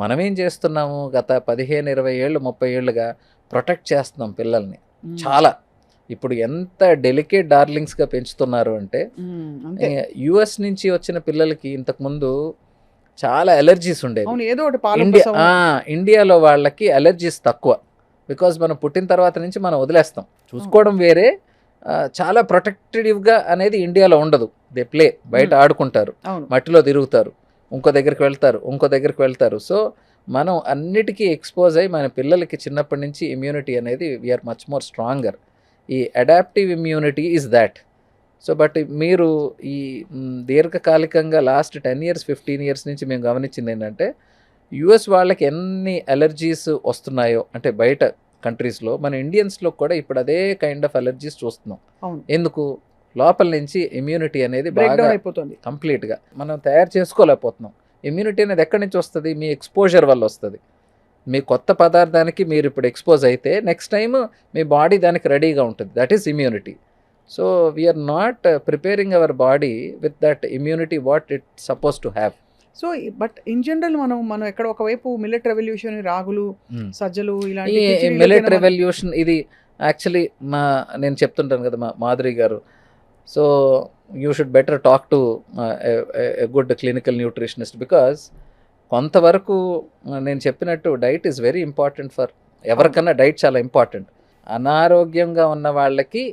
మనం ఏం చేస్తున్నాము, గత 15, 20 ఏళ్ళు 30 ఏళ్ళుగా ప్రొటెక్ట్ చేస్తున్నాం పిల్లల్ని చాలా. ఇప్పుడు ఎంత డెలికేట్ డార్లింగ్స్గా పెంచుతున్నారు అంటే, యుఎస్ నుంచి వచ్చిన పిల్లలకి ఇంతకుముందు చాలా అలర్జీస్ ఉండేవి. ఇండియాలో వాళ్ళకి అలర్జీస్ తక్కువ. బికాజ్ మనం పుట్టిన తర్వాత నుంచి మనం వదిలేస్తాం, చూసుకోవడం వేరే, చాలా ప్రొటెక్టివ్గా అనేది ఇండియాలో ఉండదు. దే ప్లే, బయట ఆడుకుంటారు, మట్టిలో తిరుగుతారు, ఇంకో దగ్గరికి వెళ్తారు. సో మనం అన్నిటికీ ఎక్స్పోజ్ అయ్యి మన పిల్లలకి చిన్నప్పటి నుంచి ఇమ్యూనిటీ అనేది వీఆర్ మచ్ మోర్ స్ట్రాంగర్. ఈ adaptive immunity is that. So but మీరు ఈ దీర్ఘకాలికంగా లాస్ట్ 10 years 15 years నుంచి మేము గమనించింది ఏంటంటే, యుఎస్ వాళ్ళకి ఎన్ని అలర్జీస్ వస్తున్నాయో అంటే బయట కంట్రీస్లో, మన ఇండియన్స్లో కూడా ఇప్పుడు అదే కైండ్ ఆఫ్ అలర్జీస్ చూస్తున్నాం. ఎందుకు? లోపల నుంచి ఇమ్యూనిటీ అనేది బాగా అయిపోతుంది, కంప్లీట్గా మనం తయారు చేసుకోలేకపోతున్నాం. ఇమ్యూనిటీ అనేది ఎక్కడి నుంచి వస్తుంది? మీ ఎక్స్పోజర్ వల్ల వస్తుంది. మీ కొత్త పదార్థానికి మీరు ఇప్పుడు ఎక్స్పోజ్ అయితే నెక్స్ట్ టైం మీ బాడీ దానికి రెడీగా ఉంటుంది. That is immunity. So we are not preparing our body with that immunity what it suppose to have. So but in general మనం ఎక్కడ ఒకవైపు మిల్లెట్ రెవల్యూషన్, రాగులు, సజ్జలు, ఇలాంటి మిల్లెట్ రెవల్యూషన్ ఇది యాక్చువల్లీ నేను చెప్తుంటాను కదా మాధురి గారు. So you should better talk to a good clinical nutritionist. Because కొంతవరకు నేను చెప్పినట్టు diet is very important for ఎవరికన్నా. డైట్ చాలా ఇంపార్టెంట్. అనారోగ్యంగా ఉన్న వాళ్ళకి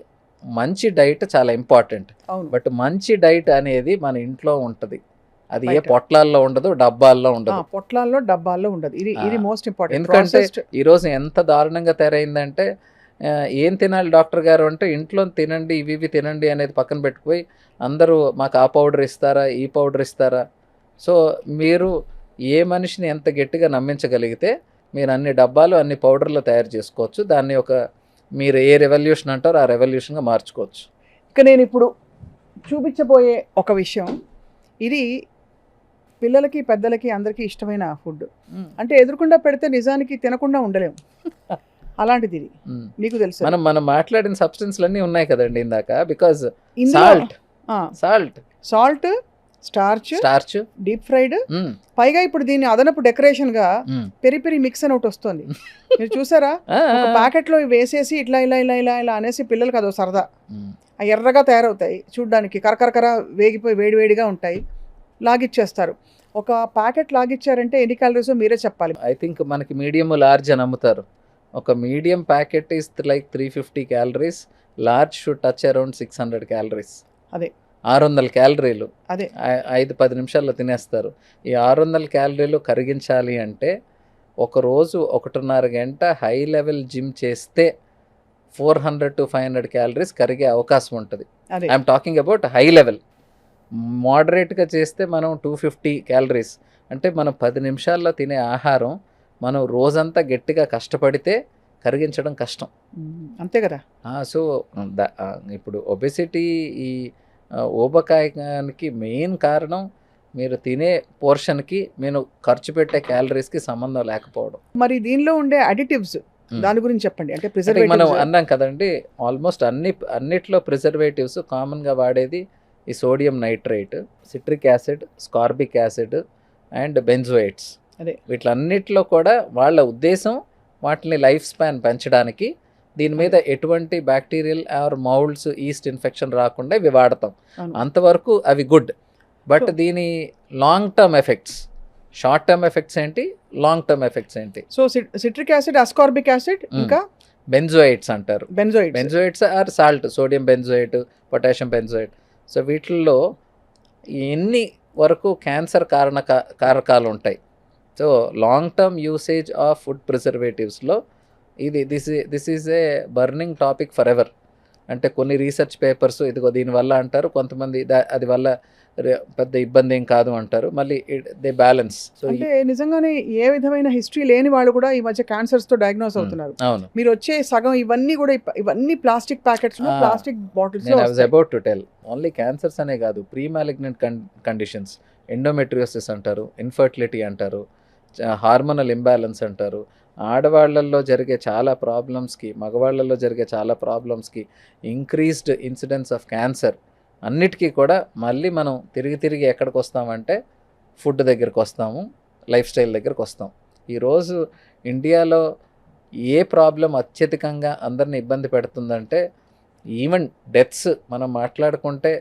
మంచి డైట్ చాలా ఇంపార్టెంట్. బట్ మంచి డైట్ అనేది మన ఇంట్లో ఉంటుంది, అది ఏ పొట్లాల్లో ఉండదు, డబ్బాల్లో ఉండదు. పొట్లాల్లో డబ్బాల్లో ఉండదు. ఇది మోస్ట్ ఇంపార్టెంట్. ఎందుకంటే ఈరోజు ఎంత దారుణంగా తయారైందంటే, ఏం తినాలి డాక్టర్ గారు అంటే, ఇంట్లో తినండి, ఇవి తినండి అనేది పక్కన పెట్టుకుపోయి అందరూ మాకు ఆ పౌడర్ ఇస్తారా, ఈ పౌడర్ ఇస్తారా. సో మీరు ఏ మనిషిని ఎంత గట్టిగా నమ్మించగలిగితే మీరు అన్ని డబ్బాలు అన్ని పౌడర్లు తయారు చేసుకోవచ్చు. దాన్ని మీరు ఏ రెవల్యూషన్ అంటారో ఆ రెవల్యూషన్గా మార్చుకోవచ్చు. ఇక నేను ఇప్పుడు చూపించబోయే ఒక విషయం, ఇది పిల్లలకి పెద్దలకి అందరికీ ఇష్టమైన ఫుడ్. అంటే ఎదురుకుండా పెడితే నిజానికి తినకుండా ఉండలేము, అలాంటిది ఇది. మీకు తెలుసు మనం మాట్లాడిన సబ్స్టెన్స్లు ఉన్నాయి కదండి ఇందాక. Because salt, starch, deep fried, పైగా ఇప్పుడు దీన్ని అదనపు డెకరేషన్ గా పెరి మిక్స్ అని ఒకటి వస్తుంది. మీరు చూసారా? ప్యాకెట్ లో వేసేసి ఇట్లా ఇలా ఇలా ఇలా ఇలా అనేసి పిల్లలకి అదో సరదా. ఎర్రగా తయారవుతాయి చూడ్డానికి, కరకరకర వేగిపోయి వేడివేడిగా ఉంటాయి, లాగిచ్చేస్తారు. ఒక ప్యాకెట్ లాగిచ్చారంటే ఎన్ని క్యాలరీస్ మీరే చెప్పాలి. ఐ థింక్ మనకి మీడియం లార్జ్ అని అమ్ముతారు. ఒక medium packet is like 350 calories, large should touch around 600 calories. అదే 600 calories. అదే 5-10 నిమిషాల్లో తినేస్తారు. ఈ 600 calories కరిగించాలి అంటే ఒకరోజు 1.5 గంట హై లెవెల్ జిమ్ చేస్తే 400 to 500 calories కరిగే అవకాశం ఉంటుంది. I'm talking about high level. మోడరేట్గా చేస్తే మనం 250 calories. అంటే మనం 10 నిమిషాల్లో తినే ఆహారం మనం రోజంతా గట్టిగా కష్టపడితే కరిగించడం కష్టం. అంతే కదా. సో ఇప్పుడు ఒబెసిటీ, ఈ ఊబకాయానికి మెయిన్ కారణం మీరు తినే పోర్షన్కి మీరు ఖర్చు పెట్టే క్యాలరీస్కి సంబంధం లేకపోవడం. మరి దీనిలో ఉండే అడిటివ్స్ దాని గురించి చెప్పండి. అంటే మనం అన్నాం కదండి, ఆల్మోస్ట్ అన్నిట్లో ప్రిజర్వేటివ్స్ కామన్గా వాడేది ఈ sodium nitrate, citric acid, ascorbic acid and benzoates. అదే. వీటిలన్నిటిలో కూడా వాళ్ళ ఉద్దేశం వాటిని లైఫ్ స్పాన్ పెంచడానికి, దీని మీద ఎటువంటి bacterial or moulds, yeast infection రాకుండా ఇవి వాడతాం. అవును. అంతవరకు అవి గుడ్. బట్ So- దీని long term effects, short term effects ఏంటి, లాంగ్ టర్మ్ ఎఫెక్ట్స్ ఏంటి? So citric acid, ascorbic acid, ఇంకా బెంజోయేట్స్ అంటారు. Benzoids. Benzoates are salt, sodium benzoate, potassium benzoate. So వీటిల్లో ఎన్ని వరకు క్యాన్సర్ కారకాలు ఉంటాయి. So long term usage of food ప్రిజర్వేటివ్స్లో this is a burning topic for ever. అంటే కొన్ని రీసెర్చ్ పేపర్స్ ఇదిగో దీనివల్ల అంటారు, కొంతమంది అది వల్ల పెద్ద ఇబ్బంది ఏం కాదు అంటారు, మళ్ళీ దే బ్యాలెన్స్. సో అంటే నిజంగానే ఏ విధమైన హిస్టరీ లేని వాళ్ళు కూడా ఈ మధ్య క్యాన్సర్స్ తో డయాగ్నోస్ అవుతున్నారు. అవును, మీరు వచ్చే సగం ఇవన్నీ కూడా ఇవన్నీ ప్లాస్టిక్ ప్యాకెట్స్, ప్లాస్టిక్ బాటిల్స్. నేను I was about to tell, only cancers అనే కాదు, ప్రీ మ్యాలిగ్నెంట్ కండిషన్స్, ఎండోమెట్రియోసిస్ అంటారు, ఇన్ఫర్టిలిటీ అంటారు, హార్మోనల్ ఇంబ్యాలెన్స్ అంటారు. ఆడవాళ్లలో జరిగే చాలా ప్రాబ్లమ్స్కి, మగవాళ్లలో జరిగే చాలా ప్రాబ్లమ్స్కి, ఇంక్రీజ్డ్ ఇన్సిడెన్స్ ఆఫ్ క్యాన్సర్ అన్నిటికీ కూడా మళ్ళీ మనం తిరిగి ఎక్కడికి వస్తామంటే ఫుడ్ దగ్గరికి వస్తాము, లైఫ్ స్టైల్ దగ్గరికి వస్తాం. ఈరోజు ఇండియాలో ఏ ప్రాబ్లం అత్యధికంగా అందరిని ఇబ్బంది పెడుతుందంటే, ఈవెన్ డెత్స్ మనం మాట్లాడుకుంటే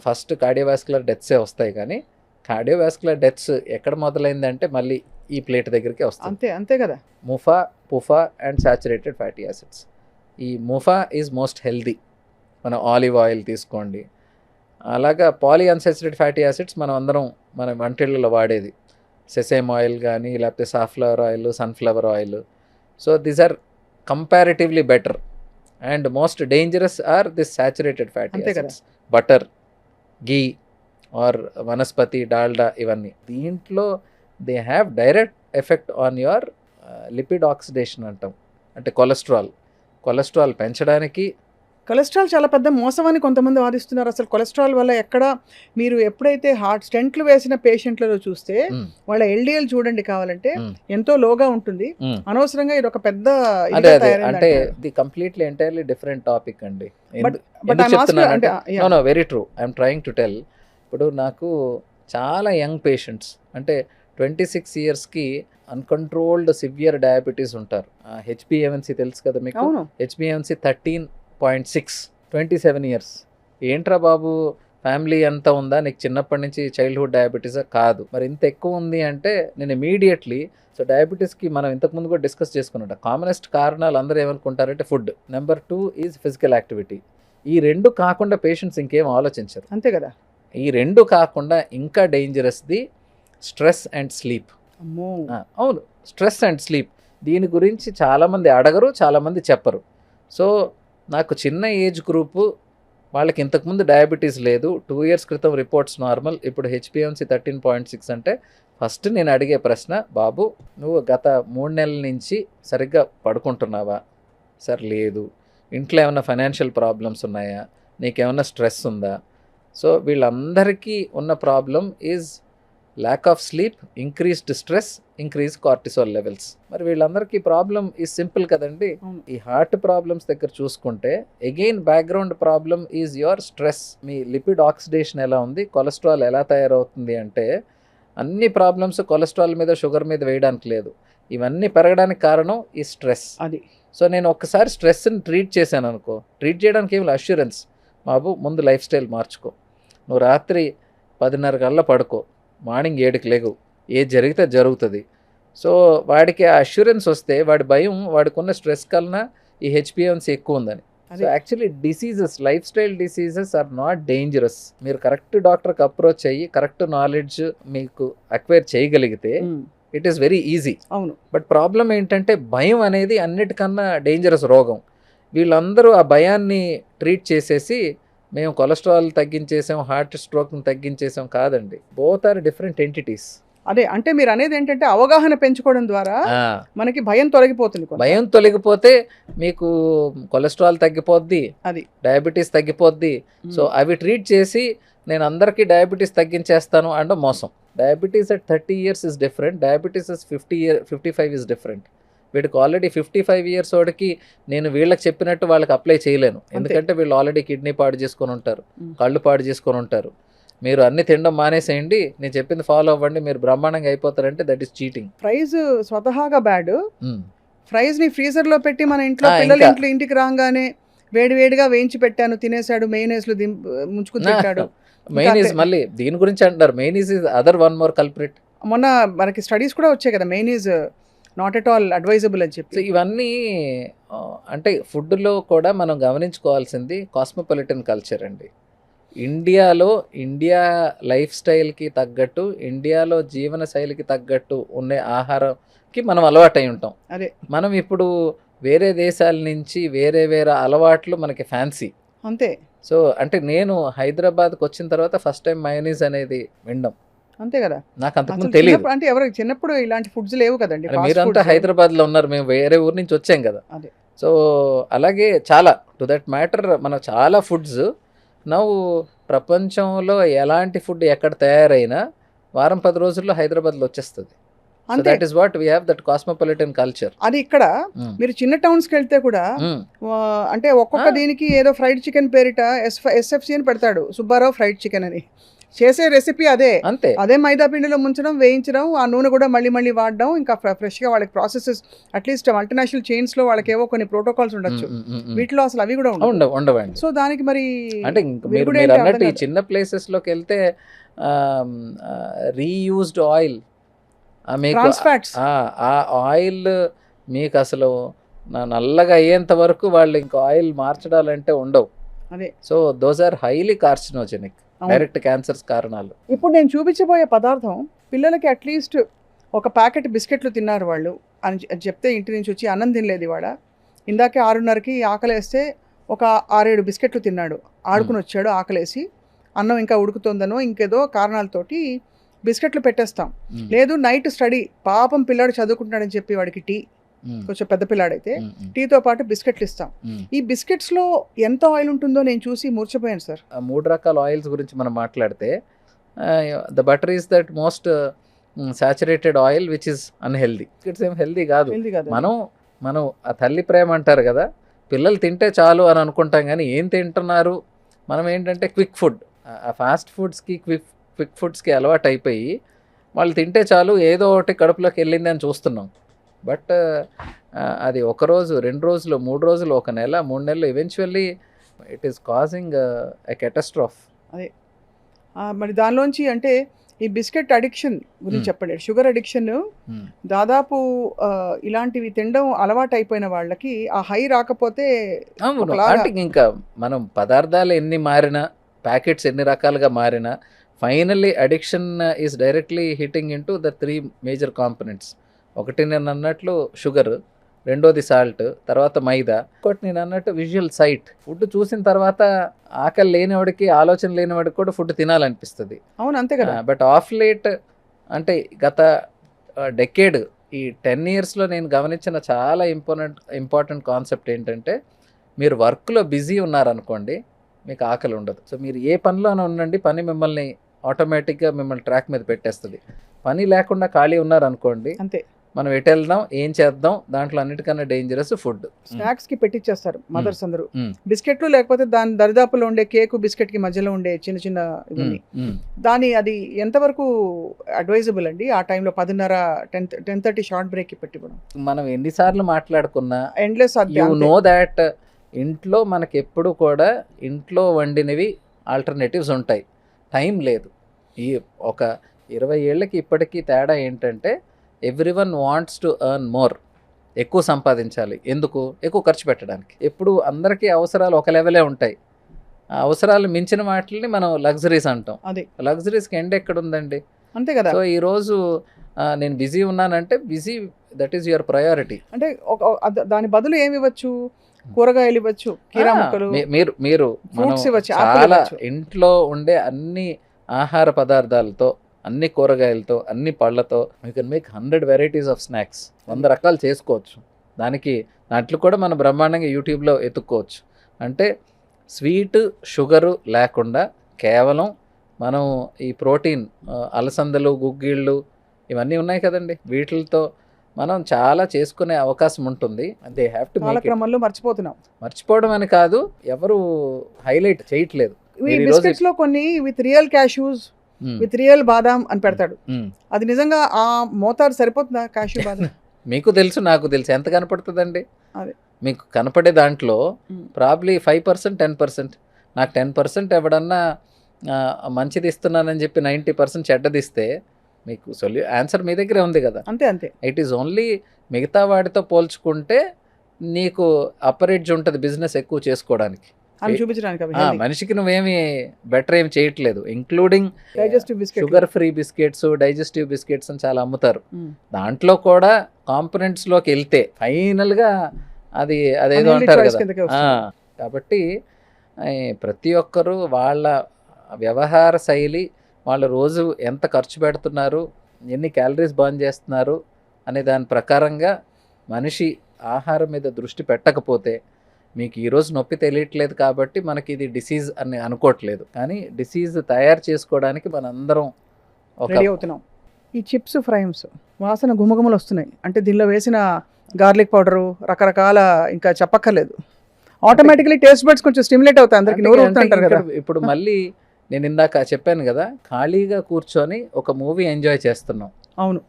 ఫస్ట్ కార్డియోవాస్కులర్ డెత్సే వస్తాయి, కానీ కార్డియోవాస్కులర్ డెత్స్ ఎక్కడ మొదలైందంటే మళ్ళీ ఈ ప్లేట్ దగ్గరికి వస్తుంది. అంతే కదా. ముఫా, పుఫా అండ్ సాచురేటెడ్ ఫ్యాటీ యాసిడ్స్. ఈ ముఫా ఈజ్ మోస్ట్ హెల్దీ. మనం ఆలివ్ ఆయిల్ తీసుకోండి, అలాగా పాలీ అన్సాచురేటెడ్ ఫ్యాటీ యాసిడ్స్ మనం అందరం మన వంటిళ్ళలో వాడేది, సెసేమ్ ఆయిల్ కానీ లేకపోతే safflower oil, sunflower oil. So these are comparatively better. And most dangerous are this saturated fatty acids, butter, ghee or vanaspati, Dalda, ఇవన్నీ. దీంట్లో they have direct effect on your lipid oxidation అంటాం, అంటే కొలెస్ట్రాల్ పెంచడానికి. కొలెస్ట్రాల్ చాలా పెద్ద మోసం అని కొంతమంది వాదిస్తున్నారు. అసలు కొలెస్ట్రాల్ వల్ల ఎక్కడ మీరు ఎప్పుడైతే హార్ట్ స్టెంట్లు వేసిన పేషెంట్లలో చూస్తే వాళ్ళ ఎల్డిఎల్ చూడండి కావాలంటే ఎంతో లోగా ఉంటుంది. అనవసరంగా ఇది ఒక పెద్ద అంటే the completely entirely different topic అండి. Very true, I'm trying to tell. ఇప్పుడు నాకు చాలా యంగ్ పేషెంట్స్, అంటే 26 yearsకి అన్కంట్రోల్డ్ సివియర్ డయాబెటీస్ ఉంటారు. హెచ్బిఏవన్సీ తెలుసు కదా మీకు, హెచ్బిఏవన్సీ 13.6, 27 years. ఏంట్రా బాబు ఫ్యామిలీ అంతా ఉందా, నీకు చిన్నప్పటి నుంచి చైల్డ్హుడ్ డయాబెటీసా? కాదు. మరి ఇంత ఎక్కువ ఉంది అంటే నేను ఇమీడియట్లీ, సో డయాబెటీస్కి మనం ఇంతకుముందు కూడా డిస్కస్ చేసుకున్నట్టు కామనెస్ట్ కారణాలు అందరూ ఏమనుకుంటారంటే food. Number 2 is physical activity. ఈ రెండు కాకుండా పేషెంట్స్ ఇంకేం ఆలోచించరు. అంతే కదా. ఈ రెండు కాకుండా ఇంకా డేంజరస్ది స్ట్రెస్ అండ్ స్లీప్. అవును, స్ట్రెస్ అండ్ స్లీప్. దీని గురించి చాలామంది అడగరు, చాలామంది చెప్పరు. సో నాకు చిన్న ఏజ్ గ్రూపు వాళ్ళకి ఇంతకుముందు డయాబెటీస్ లేదు, 2 years క్రితం రిపోర్ట్స్ నార్మల్, ఇప్పుడు హెచ్బిఏవన్సీ 13.6 అంటే ఫస్ట్ నేను అడిగే ప్రశ్న, బాబు నువ్వు గత 3 నెలల నుంచి సరిగ్గా పడుకుంటున్నావా? సార్ లేదు. ఇంట్లో ఏమైనా ఫైనాన్షియల్ ప్రాబ్లమ్స్ ఉన్నాయా? నీకేమైనా స్ట్రెస్ ఉందా? సో వీళ్ళందరికీ ఉన్న problem is lack of sleep, increased stress, increase cortisol levels. మరి వీళ్ళందరికీ ప్రాబ్లం ఈజ్ సింపుల్ కదండి. ఈ హార్ట్ ప్రాబ్లమ్స్ దగ్గర చూసుకుంటే again background problem is your stress. Me lipid oxidation ఎలా ఉంది, కొలెస్ట్రాల్ ఎలా తయారవుతుంది అంటే అన్ని ప్రాబ్లమ్స్ కొలెస్ట్రాల్ మీద, షుగర్ మీద వేయడానికి లేదు. ఇవన్నీ పెరగడానికి కారణం ఈ స్ట్రెస్. అది. సో నేను ఒక్కసారి స్ట్రెస్ని ట్రీట్ చేశాను అనుకో, ట్రీట్ చేయడానికి ఏమి అష్యూరెన్స్, బాబు ముందు లైఫ్ స్టైల్ మార్చుకో, నువ్వు రాత్రి 10:30 కల్లా పడుకో, మార్నింగ్ 7కి లేగు, ఏది జరిగితే జరుగుతుంది. సో వాడికి ఆ అష్యూరెన్స్ వస్తే వాడి భయం వాడికున్న స్ట్రెస్ కన్నా ఈ హెచ్బిఏవన్సీ ఎక్కువ ఉందని. So actually diseases, life style diseases are not dangerous. మీరు కరెక్ట్ డాక్టర్కి అప్రోచ్ అయ్యి కరెక్ట్ నాలెడ్జ్ మీకు అక్వైర్ చేయగలిగితే ఇట్ ఈస్ వెరీ ఈజీ. అవును. బట్ ప్రాబ్లం ఏంటంటే భయం అనేది అన్నిటికన్నా డేంజరస్ రోగం. వీళ్ళందరూ ఆ భయాన్ని ట్రీట్ చేసేసి మేము కొలెస్ట్రాల్ తగ్గించేసాం, హార్ట్ స్ట్రోక్ని తగ్గించేసాం. కాదండి, బోత్ ఆర్ డిఫరెంట్ ఎంటిటీస్. అదే అంటే మీరు అనేది ఏంటంటే అవగాహన పెంచుకోవడం ద్వారా మనకి భయం తొలగిపోతుంది. భయం తొలగిపోతే మీకు కొలెస్ట్రాల్ తగ్గిపోద్ది, అది డయాబెటీస్ తగ్గిపోద్ది. సో అవి ట్రీట్ చేసి నేను అందరికీ డయాబెటీస్ తగ్గించేస్తాను అంటే మోసం. Diabetes at 30 years is different, diabetes at 55 is different. వీడికి ఆల్రెడీ 55 ఇయర్స్ వాడికి నేను వీళ్ళకి చెప్పినట్టు వాళ్ళకి అప్లై చేయలేను, ఎందుకంటే వీళ్ళు ఆల్రెడీ కిడ్నీ పాడు చేసుకొని ఉంటారు, కళ్ళు పాడు చేసుకొని ఉంటారు. మీరు అన్ని తినడం మానేసేయండి, నేను చెప్పింది ఫాలో అవ్వండి, మీరు బ్రహ్మాండంగా అయిపోతారంటే దట్ ఈస్ చీటింగ్. ఫ్రైస్ స్వతహాగా బ్యాడ్. ఫ్రైస్ ని ఫ్రీజర్ లో పెట్టి మన ఇంట్లో పిల్లలు ఇంటికి రాగానే వేడివేడిగా వేయించి పెట్టాను, తినేసాడు, మెయినేస్ లో ముంచుకుని తింటాడు. మెయినీస్ మళ్ళీ దీని గురించి అంటారు, mayonnaise is other one more culprit. మొన్న మనకి స్టడీస్ కూడా వచ్చాయి కదా, mayonnaise not at all advisable అని చెప్పి. సో ఇవన్నీ అంటే ఫుడ్లో కూడా మనం గమనించుకోవాల్సింది కాస్మోపాలిటన్ కల్చర్ అండి. ఇండియా లైఫ్ స్టైల్కి తగ్గట్టు, ఇండియాలో జీవన శైలికి తగ్గట్టు ఉండే ఆహారంకి మనం అలవాటై ఉంటాం. అదే మనం ఇప్పుడు వేరే దేశాల నుంచి వేరే అలవాట్లు మనకి ఫ్యాన్సీ అంతే. సో అంటే నేను హైదరాబాద్కి వచ్చిన తర్వాత ఫస్ట్ టైం మయోనీస్ అనేది వినడం, అంతే కదా. నాకు అంతకుముందు తెలియదు. అంటే ఎవరు చిన్నప్పుడు ఇలాంటి ఫుడ్స్ లేవు కదండి. మీరంతా హైదరాబాద్లో ఉన్నారు, మేము వేరే ఊరు నుంచి వచ్చాం కదా. సో అలాగే చాలా టు దట్ మ్యాటర్ మనం చాలా ఫుడ్స్ నవ్వు ప్రపంచంలో ఎలాంటి ఫుడ్ ఎక్కడ తయారైనా వారం 10 రోజుల్లో హైదరాబాద్లో వచ్చేస్తుంది. That is what we have that cosmopolitan culture. అది ఇక్కడ మీరు చిన్న టౌన్స్కి వెళ్తే కూడా అంటే ఒక్కొక్క దీనికి ఏదో ఫ్రైడ్ చికెన్ పేరిట SFC అని పెడతాడు, సుబ్బారావు ఫ్రైడ్ చికెన్ అని. చేసే రెసిపీ అదే, అంతే. అదే మైదా పిండిలో ముంచడం, వేయించడం, ఆ నూనె కూడా మళ్ళీ వాడడం, ఇంకా ఫ్రెష్గా వాళ్ళకి ప్రాసెసెస్. అట్లీస్ట్ మల్టీనేషనల్ చైన్స్లో వాళ్ళకి ఏవో కొన్ని ప్రోటోకాల్స్ ఉండొచ్చు, వీటిలో అసలు అవి కూడా ఉండవండి. సో దానికి మరి అంటే మీరు అన్నట్టు ఈ చిన్న ప్లేసెస్లోకి వెళ్తే రీయూజ్డ్ ఆయిల్, ఆ ఆయిల్ మీకు అసలు నల్లగా అయ్యేంత వరకు వాళ్ళు ఇంకా ఆయిల్ మార్చడాలంటే ఉండవు. So those are highly carcinogenic, direct cancers కారణాలు. ఇప్పుడు నేను చూపించబోయే పదార్థం పిల్లలకి అట్లీస్ట్ ఒక ప్యాకెట్ బిస్కెట్లు తిన్నారు వాళ్ళు అని చెప్తే, ఇంటి నుంచి వచ్చి అన్నం తినలేదు ఇవాళ, ఇందాకే 6:30కి ఆకలేస్తే ఒక 6-7 బిస్కెట్లు తిన్నాడు, ఆడుకుని వచ్చాడు, ఆకలేసి అన్నం ఇంకా ఉడుకుతుందనో ఇంకేదో కారణాలతోటి బిస్కెట్లు పెట్టేస్తాం. లేదు నైట్ స్టడీ, పాపం పిల్లాడు చదువుకుంటున్నాడని చెప్పి వాడికి టీ, కొంచెం పెద్ద పిల్లాడైతే టీతో పాటు బిస్కెట్లు ఇస్తాం. ఈ బిస్కెట్స్లో ఎంత ఆయిల్ ఉంటుందో నేను చూసి మూర్చపోయాను సార్. 3 రకాల ఆయిల్స్ గురించి మనం మాట్లాడితే the butter is that most saturated oil which is unhealthy. It's ఏం హెల్దీ కాదు. మనం ఆ తల్లి ప్రేమ అంటారు కదా, పిల్లలు తింటే చాలు అని అనుకుంటాం, కానీ ఏం తింటున్నారు మనం ఏంటంటే క్విక్ ఫుడ్, ఆ ఫాస్ట్ ఫుడ్స్కి క్విక్ ఫుడ్స్కి అలవాటు అయిపోయి వాళ్ళు తింటే చాలు ఏదో ఒకటి కడుపులోకి వెళ్ళింది అని చూస్తున్నాం. బట్ అది 1 రోజు 2 రోజులు 3 రోజులు 1 నెల 3 నెలలు eventually it is causing a catastrophe. అదే మరి దానిలోంచి అంటే ఈ బిస్కెట్ అడిక్షన్ గురించి చెప్పండి. షుగర్ అడిక్షన్ దాదాపు ఇలాంటివి తినడం అలవాటు అయిపోయిన వాళ్ళకి ఆ హై రాకపోతే ఇంకా మనం పదార్థాలు ఎన్ని మారినా, ప్యాకెట్స్ ఎన్ని రకాలుగా మారినా, finally addiction is directly hitting in to the 3 major components. ఒకటి నేను అన్నట్లు షుగర్, రెండోది సాల్ట్, తర్వాత మైదా, ఇంకోటి నేను అన్నట్టు విజువల్ సైట్. ఫుడ్ చూసిన తర్వాత ఆకలి లేనివాడికి, ఆలోచన లేనివాడికి కూడా ఫుడ్ తినాలనిపిస్తుంది. అవును, అంతే కదా. బట్ ఆఫ్ లేట్ అంటే గత డెకేడ్, ఈ 10 ఇయర్స్లో నేను గమనించిన చాలా ఇంపార్టెంట్ కాన్సెప్ట్ ఏంటంటే, మీరు వర్క్లో బిజీ ఉన్నారనుకోండి, మీకు ఆకలి ఉండదు. సో మీరు ఏ పనిలోనే ఉండండి, పని మిమ్మల్ని ఆటోమేటిక్గా మిమ్మల్ని ట్రాక్ మీద పెట్టేస్తుంది. పని లేకుండా ఖాళీ ఉన్నారనుకోండి, అంతే, మనం ఎటు వెళ్దాం, ఏం చేద్దాం, దాంట్లో అన్నిటికన్నా డేంజరస్ ఫుడ్. స్నాక్స్కి పెట్టించేస్తారు మదర్స్ అందరూ, బిస్కెట్లు లేకపోతే దాని దరిదాపులో ఉండే కేకు బిస్కెట్కి మధ్యలో ఉండే చిన్న చిన్న ఇవన్నీ. అది ఎంతవరకు అడ్వైజబుల్ అండి ఆ టైంలో? 10:30 షార్ట్ బ్రేక్కి పెట్టుకోవడం. మనం ఎన్నిసార్లు మాట్లాడుకున్నా ఎండ్లెస్. యు నో దాట్ ఇంట్లో మనకి ఎప్పుడు కూడా ఇంట్లో వండినవి ఆల్టర్నేటివ్స్ ఉంటాయి. టైం లేదు. ఈ ఒక 20 ఏళ్ళకి ఇప్పటికీ తేడా ఏంటంటే, everyone wants to earn more, ఎక్కువ సంపాదించాలి. ఎందుకు? ఎక్కువ ఖర్చు పెట్టడానికి. ఎప్పుడు అందరికీ అవసరాలు ఒక లెవెలే ఉంటాయి. ఆ అవసరాలు మించిన వాటిని మనం లగ్జరీస్ అంటాం. లగ్జరీస్కి ఎండ్ ఎక్కడ ఉందండి? అంతే కదా. సో ఈరోజు నేను బిజీ ఉన్నానంటే, busy that is your priority. అంటే దాని బదులు ఏమి ఇవ్వచ్చు? కూరగాయలు ఇవ్వచ్చు, కీరా ముక్కలు, మీరు చాలా ఇంట్లో ఉండే అన్ని ఆహార పదార్థాలతో, అన్ని కూరగాయలతో, అన్ని పళ్ళతో you can make 100 varieties of snacks. 100 రకాలు చేసుకోవచ్చు. దాంట్లో కూడా మనం బ్రహ్మాండంగా యూట్యూబ్లో ఎత్తుక్కోవచ్చు. అంటే స్వీట్, షుగరు లేకుండా కేవలం మనం ఈ ప్రోటీన్, అలసందలు, గుగ్గిళ్ళు ఇవన్నీ ఉన్నాయి కదండి, వీటితో మనం చాలా చేసుకునే అవకాశం ఉంటుంది. They have to make it. కాలక్రమంలో మర్చిపోతున్నాం. మర్చిపోవడం అని కాదు, ఎవరు హైలైట్ చేయట్లేదు. ఈ మీరు ఈరోజు బిస్కెట్స్ లో కొన్ని with real cashews, hmm. With real బాదాం అని పెడతాడు. మ్మ్. అది నిజంగా ఆ మోతాదు సరిపోతుందా క్యాష్యూ బాదాం? మీకు తెలుసు, నాకు తెలుసు, ఎంత కనపడుతుందండి. అదే. మీకు కనపడే దాంట్లో మ్మ్. ప్రాబ్లీ 5%, 10%. నాకు 10% ఎవడన్నా మంచిది ఇస్తున్నానని చెప్పి 90% చెడ్డదిస్తే మీకు ఆన్సర్ మీ దగ్గరే ఉంది కదా. అంతే అంతే. ఇట్ ఈస్ ఓన్లీ మిగతా వాటితో పోల్చుకుంటే నీకు అప్పర్ ఎడ్జ్ ఉంటుంది బిజినెస్ ఎక్కువ చేసుకోవడానికి. అని చూపించడానికి అవి మనిషికి నువ్వేమి బెటర్ ఏం చేయట్లేదు. Including digestive biscuit. Sugar free biscuits, digestive biscuits అని చాలా అమ్ముతారు. దాంట్లో కూడా కాంపనెంట్స్లోకి వెళ్తే ఫైనల్గా అదేదో అంటారు కదా. కాబట్టి ప్రతి ఒక్కరూ వాళ్ళ వ్యవహార శైలి, వాళ్ళ రోజు ఎంత ఖర్చు పెడుతున్నారు, ఎన్ని క్యాలరీస్ బర్న్ చేస్తున్నారు అనే దాని ప్రకారంగా మనిషి ఆహారం మీద దృష్టి పెట్టకపోతే, మీకు ఈరోజు నొప్పి తెలియట్లేదు కాబట్టి మనకి ఇది డిసీజ్ అని అనుకోవట్లేదు, కానీ డిసీజ్ తయారు చేసుకోవడానికి మనందరం రెడీ అవుతున్నాం. ఈ చిప్స్ ఫ్రైమ్స్ వాసన గుమగుమలు వస్తున్నాయి అంటే దీనిలో వేసిన గార్లిక్ పౌడరు రకరకాల ఇంకా చెప్పక్కర్లేదు. ఆటోమేటిక్లీ టేస్ట్ బడ్స్ కొంచెం స్టిమ్యులేట్ అవుతాయి, అందరికి నోరు ఊరుతుంటారు కదా. ఇప్పుడు మళ్ళీ నేను ఇందాక చెప్పాను కదా, ఖాళీగా కూర్చొని ఒక మూవీ ఎంజాయ్ చేస్తున్నాం. అవును.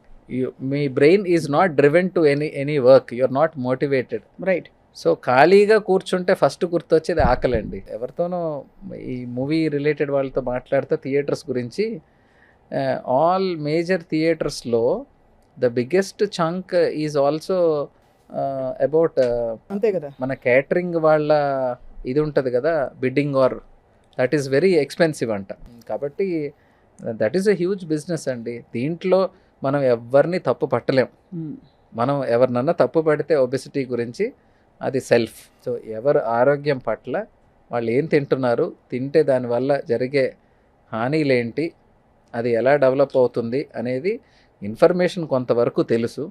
మీ brain is not driven to any work, you are not motivated. Right. So ఖాళీగా కూర్చుంటే ఫస్ట్ గుర్తొచ్చేది ఆకలండి. ఎవరితోనో ఈ మూవీ రిలేటెడ్ వాళ్ళతో మాట్లాడితే థియేటర్స్ గురించి, ఆల్ మేజర్ థియేటర్స్లో the biggest chunk is also about అంతే కదా, మన క్యాటరింగ్ వాళ్ళ ఇది ఉంటుంది కదా, bidding or that is very expensive అంట. కాబట్టి that is a huge business అండి. దీంట్లో మనం ఎవరిని తప్పు పట్టలేం. మనం ఎవరినన్నా తప్పు పడితే ఒబెసిటీ గురించి అది సెల్ఫ్. సో ఎవరు ఆరోగ్యం పట్ల వాళ్ళు ఏం తింటున్నారు, తింటే దానివల్ల జరిగే హానిలేంటి, అది ఎలా డెవలప్ అవుతుంది అనేది ఇన్ఫర్మేషన్ కొంతవరకు తెలుసు.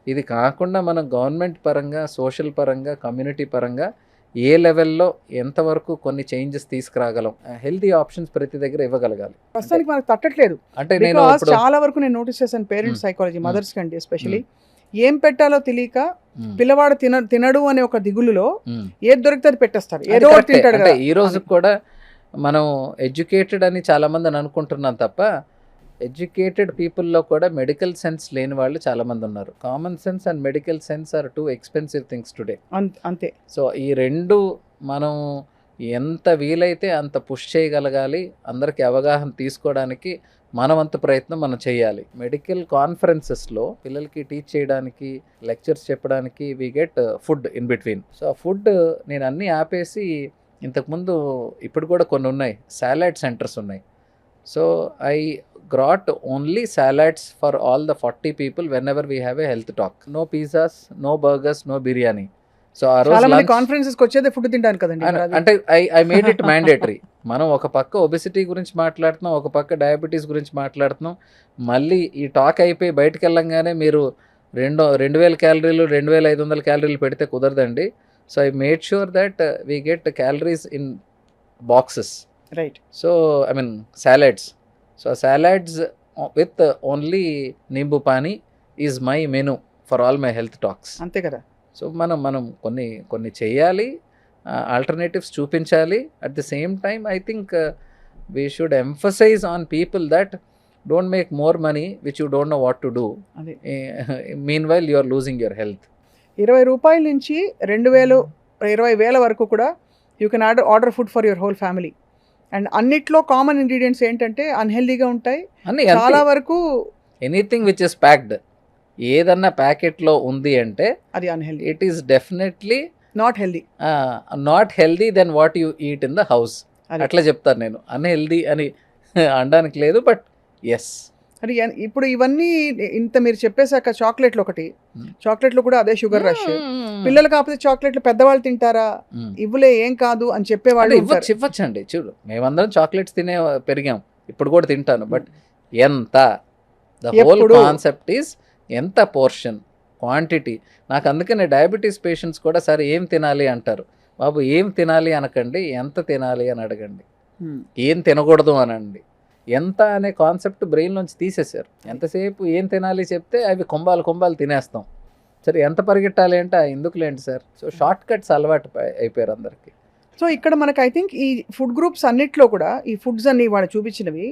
ఇది కాకుండా మనం గవర్నమెంట్ పరంగా, సోషల్ పరంగా, కమ్యూనిటీ పరంగా ఏ లెవెల్లో ఎంతవరకు కొన్ని చేంజెస్ తీసుకురాగలం, హెల్తీ ఆప్షన్స్ ప్రతి దగ్గర ఇవ్వగలగాలి. ప్రస్తుతానికి మనకు తట్టట్లేదు. అంటే నేను చాలా వరకు నేను నోటీస్ చేశాను పేరెంట్స్ సైకాలజీ, మదర్స్ కంటే ఎస్పెషలీ ఏం పెట్టాలో తెలియక పిల్లవాడు తినడు అనే ఒక దిగులులో ఏది దొరికితే అది పెట్టేస్తారు, ఏదో ఒకటి తింటాడు కదా. ఈ రోజు కూడా మనం ఎడ్యుకేటెడ్ అని చాలా మందిని అనుకుంటున్నాం తప్ప, ఎడ్యుకేటెడ్ పీపుల్లో కూడా మెడికల్ సెన్స్ లేని వాళ్ళు చాలామంది ఉన్నారు. Common sense and medical sense are two expensive things today. అంతే. సో ఈ రెండు మనం ఎంత వీలైతే అంత పుష్ చేయగలగాలి, అందరికీ అవగాహన తీసుకోవడానికి మనవంత ప్రయత్నం మనం చేయాలి. మెడికల్ కాన్ఫరెన్సెస్లో పిల్లలకి టీచ్ చేయడానికి, లెక్చర్స్ చెప్పడానికి we get food in between. So ఆ ఫుడ్ నేను అన్నీ ఆపేసి, ఇంతకుముందు ఇప్పుడు కూడా కొన్ని ఉన్నాయి, సాలడ్ సెంటర్స్ ఉన్నాయి. So I brought only salads for all the 40 people whenever we have a health talk. No pizzas, no burgers, no biryani. So ఆ రోజు చాలా మంది కాన్ఫరెన్సెస్ కి వచ్చేదే ఫుడ్ తినడానికి కదండి. అంటే ఐ మేడ్ ఇట్ మ్యాండేటరీ. మనం ఒక పక్క ఒబెసిటీ గురించి మాట్లాడుతున్నాం, ఒక పక్క డయాబెటీస్ గురించి మాట్లాడుతున్నాం. మళ్ళీ ఈ టాక్ అయిపోయి బయటకు వెళ్ళంగానే మీరు 2000 క్యాలరీలు 2500 క్యాలరీలు పెడితే కుదరదండి. So I made sure that we get calories in boxes. Right. So I mean salads. So salads with only nimbu pani is my menu for all my health talks. అంతే కదా. సో మనం కొన్ని చేయాలి, ఆల్టర్నేటివ్స్ చూపించాలి. At the same time I think we should emphasise on people that don't make more money which you don't know what to do. Mean while you are losing your health. 20 రూపాయల నుంచి 20,000 వరకు కూడా you can order food for your whole family. And అన్నిట్లో common ingredients ఏంటంటే అన్హెల్దీగా ఉంటాయి చాలా వరకు. ఎనీథింగ్ విచ్ ఇస్ ప్యాక్డ్, ఏదన్నా ప్యాకెట్లో ఉంది అంటే అది unhealthy. It is definitely not healthy then what you eat in the house. అట్లా చెప్తాను నేను. అన్హెల్దీ అని అనడానికి లేదు, బట్ ఎస్. అది ఇప్పుడు ఇవన్నీ ఇంత మీరు చెప్పేశాక చాక్లెట్లు ఒకటి, చాక్లెట్లు కూడా అదే షుగర్ రష్. పిల్లలు కాకపోతే చాక్లెట్లు పెద్దవాళ్ళు తింటారా, ఇవ్వలే ఏం కాదు అని చెప్పేవాళ్ళు. ఇవ్వచ్చండి. చూడు, మేమందరం చాక్లెట్స్ తినే పెరిగాం, ఇప్పుడు కూడా తింటాను. బట్ ఎంత, ద హోల్ కాన్సెప్ట్ ఈస్ ఎంత పోర్షన్, క్వాంటిటీ. నాకు అందుకనే డయాబెటీస్ పేషెంట్స్ కూడా సరే ఏం తినాలి అంటారు. బాబు ఏం తినాలి అనకండి, ఎంత తినాలి అని అడగండి. ఏం తినకూడదు అనండి. ఎంత అనే కాన్సెప్ట్ బ్రెయిన్లోంచి తీసేశారు. ఎంతసేపు ఏం తినాలి చెప్తే అవి కొంబాలు తినేస్తాం. సరే ఎంత పరిగెట్టాలి అంటే ఎందుకులేండి సార్. సో షార్ట్ కట్స్ అలవాటు అయిపోయారు అందరికి. సో ఇక్కడ మనకు ఐ థింక్ ఈ ఫుడ్ గ్రూప్స్ అన్నిట్లో కూడా ఈ ఫుడ్స్ అన్ని వాళ్ళు చూపించినవి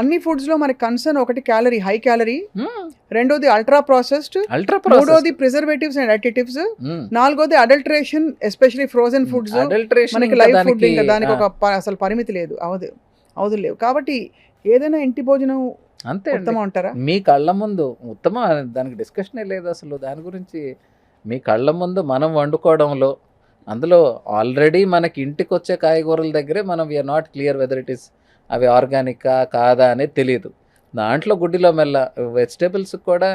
అన్ని ఫుడ్స్లో మనకి కన్సర్న్ ఒకటి క్యాలరీ, హై క్యాలరీ, రెండోది అల్ట్రా ప్రాసెస్డ్, మూడోది ప్రిజర్వేటివ్స్ అండ్ అడిటివ్స్, నాలుగోది అడల్టరేషన్, ఎస్పెషల్లీ ఫ్రోజన్ ఫుడ్స్. మనకి లైవ్ ఫుడ్ ఇంకా దానికి ఒక అసలు పరిమితి లేదు, అవధులు లేవు. కాబట్టి ఏదైనా ఇంటి భోజనం అంతే ఉత్తమం అంటారా? మీ కళ్ళ ముందు ఉత్తమం, దానికి డిస్కషనే లేదు అసలు. దాని గురించి మీ కళ్ళ ముందు మనం వండుకోవడంలో, అందులో ఆల్రెడీ మనకి ఇంటికి వచ్చే కాయగూరల దగ్గరే మనం we are not clear whether it is అవి ఆర్గానికా కాదా అనేది తెలియదు. దాంట్లో గుడ్డిలో మెల్ల వెజిటేబుల్స్ కూడా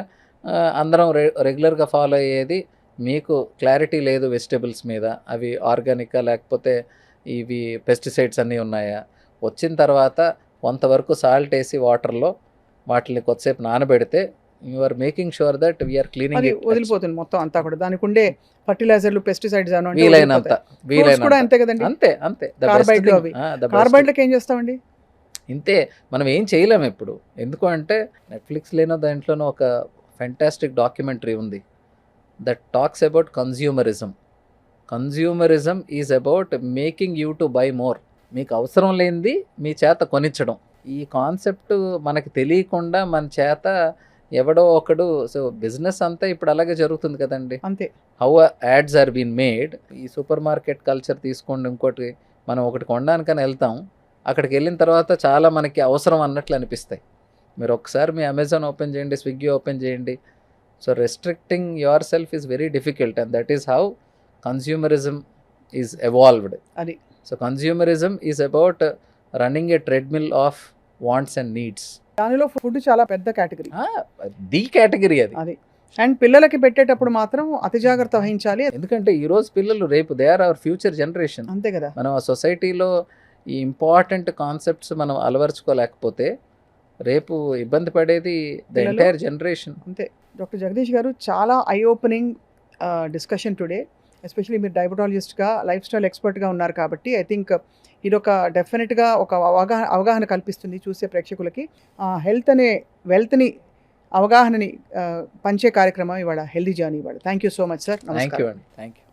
అందరం రెగ్యులర్గా ఫాలో అయ్యేది, మీకు క్లారిటీ లేదు వెజిటేబుల్స్ మీద, అవి ఆర్గానికా లేకపోతే ఇవి పెస్టిసైడ్స్ అన్నీ ఉన్నాయా. వచ్చిన తర్వాత కొంతవరకు సాల్ట్ వేసి వాటర్లో వాటిని కొద్దిసేపు నానబెడితే you are making sure that we are cleaning it. వదిలిపోతుంది మొత్తం అంతా కూడా, దానికి ఉండే ఫర్టిలైజర్లు, పెస్టిసైడ్స్ వీలైనంత కూడా అంతే కదండి. అంతే కార్బైడ్లకు ఏం చేస్తామండి? ఇంతే, మనం ఏం చేయలేము ఇప్పుడు. ఎందుకు అంటే నెట్ఫ్లిక్స్ లేనో దాంట్లోనూ ఒక ఫెంటాస్టిక్ డాక్యుమెంటరీ ఉంది that talks about consumerism. Consumerism is about making you to buy more. మీకు అవసరం లేనిది మీ చేత కొనిచ్చడం. ఈ కాన్సెప్ట్ మనకి తెలియకుండా మన చేత ఎవడో ఒకడు, సో బిజినెస్ అంతా ఇప్పుడు అలాగే జరుగుతుంది కదండి. అంతే, how ads are been made. ఈ సూపర్ మార్కెట్ కల్చర్ తీసుకోండి, ఇంకోటి మనం ఒకటి కొనడానికని వెళ్తాం, అక్కడికి వెళ్ళిన తర్వాత చాలా మనకి అవసరం అన్నట్లు అనిపిస్తాయి. మీరు ఒకసారి మీ అమెజాన్ ఓపెన్ చేయండి, స్విగ్గీ ఓపెన్ చేయండి. So restricting yourself is very difficult and that is how consumerism is evolved. అది so consumerism is about running a treadmill of wants and needs. దానిలో ఫుడ్ చాలా పెద్ద కేటగిరీ, ది కేటగిరీ అది. And పిల్లలకి పెట్టేటప్పుడు మాత్రం అతి జాగ్రత్త వహించాలి. ఎందుకంటే ఈరోజు పిల్లలు రేపు they are our future generation. అంతే కదా. మనం ఆ సొసైటీలో ఈ ఇంపార్టెంట్ కాన్సెప్ట్స్ మనం అలవర్చుకోలేకపోతే రేపు ఇబ్బంది పడేది ద ఎంటైర్ జనరేషన్. అంతే. డాక్టర్ జగదీష్ గారు, చాలా eye opening discussion today. Especially మీరు డయాబెటాలజిస్ట్గా, లైఫ్ స్టైల్ ఎక్స్పర్ట్గా ఉన్నారు కాబట్టి ఐ థింక్ ఇది ఒక డెఫినెట్గా ఒక అవగాహన కల్పిస్తుంది చూసే ప్రేక్షకులకి. హెల్త్ అనే వెల్త్ని, అవగాహనని పంచే కార్యక్రమం ఇవాళ హెల్దీ జర్నీ ఇవాళ. Thank you so much sir. Thank you అండి. Thank you.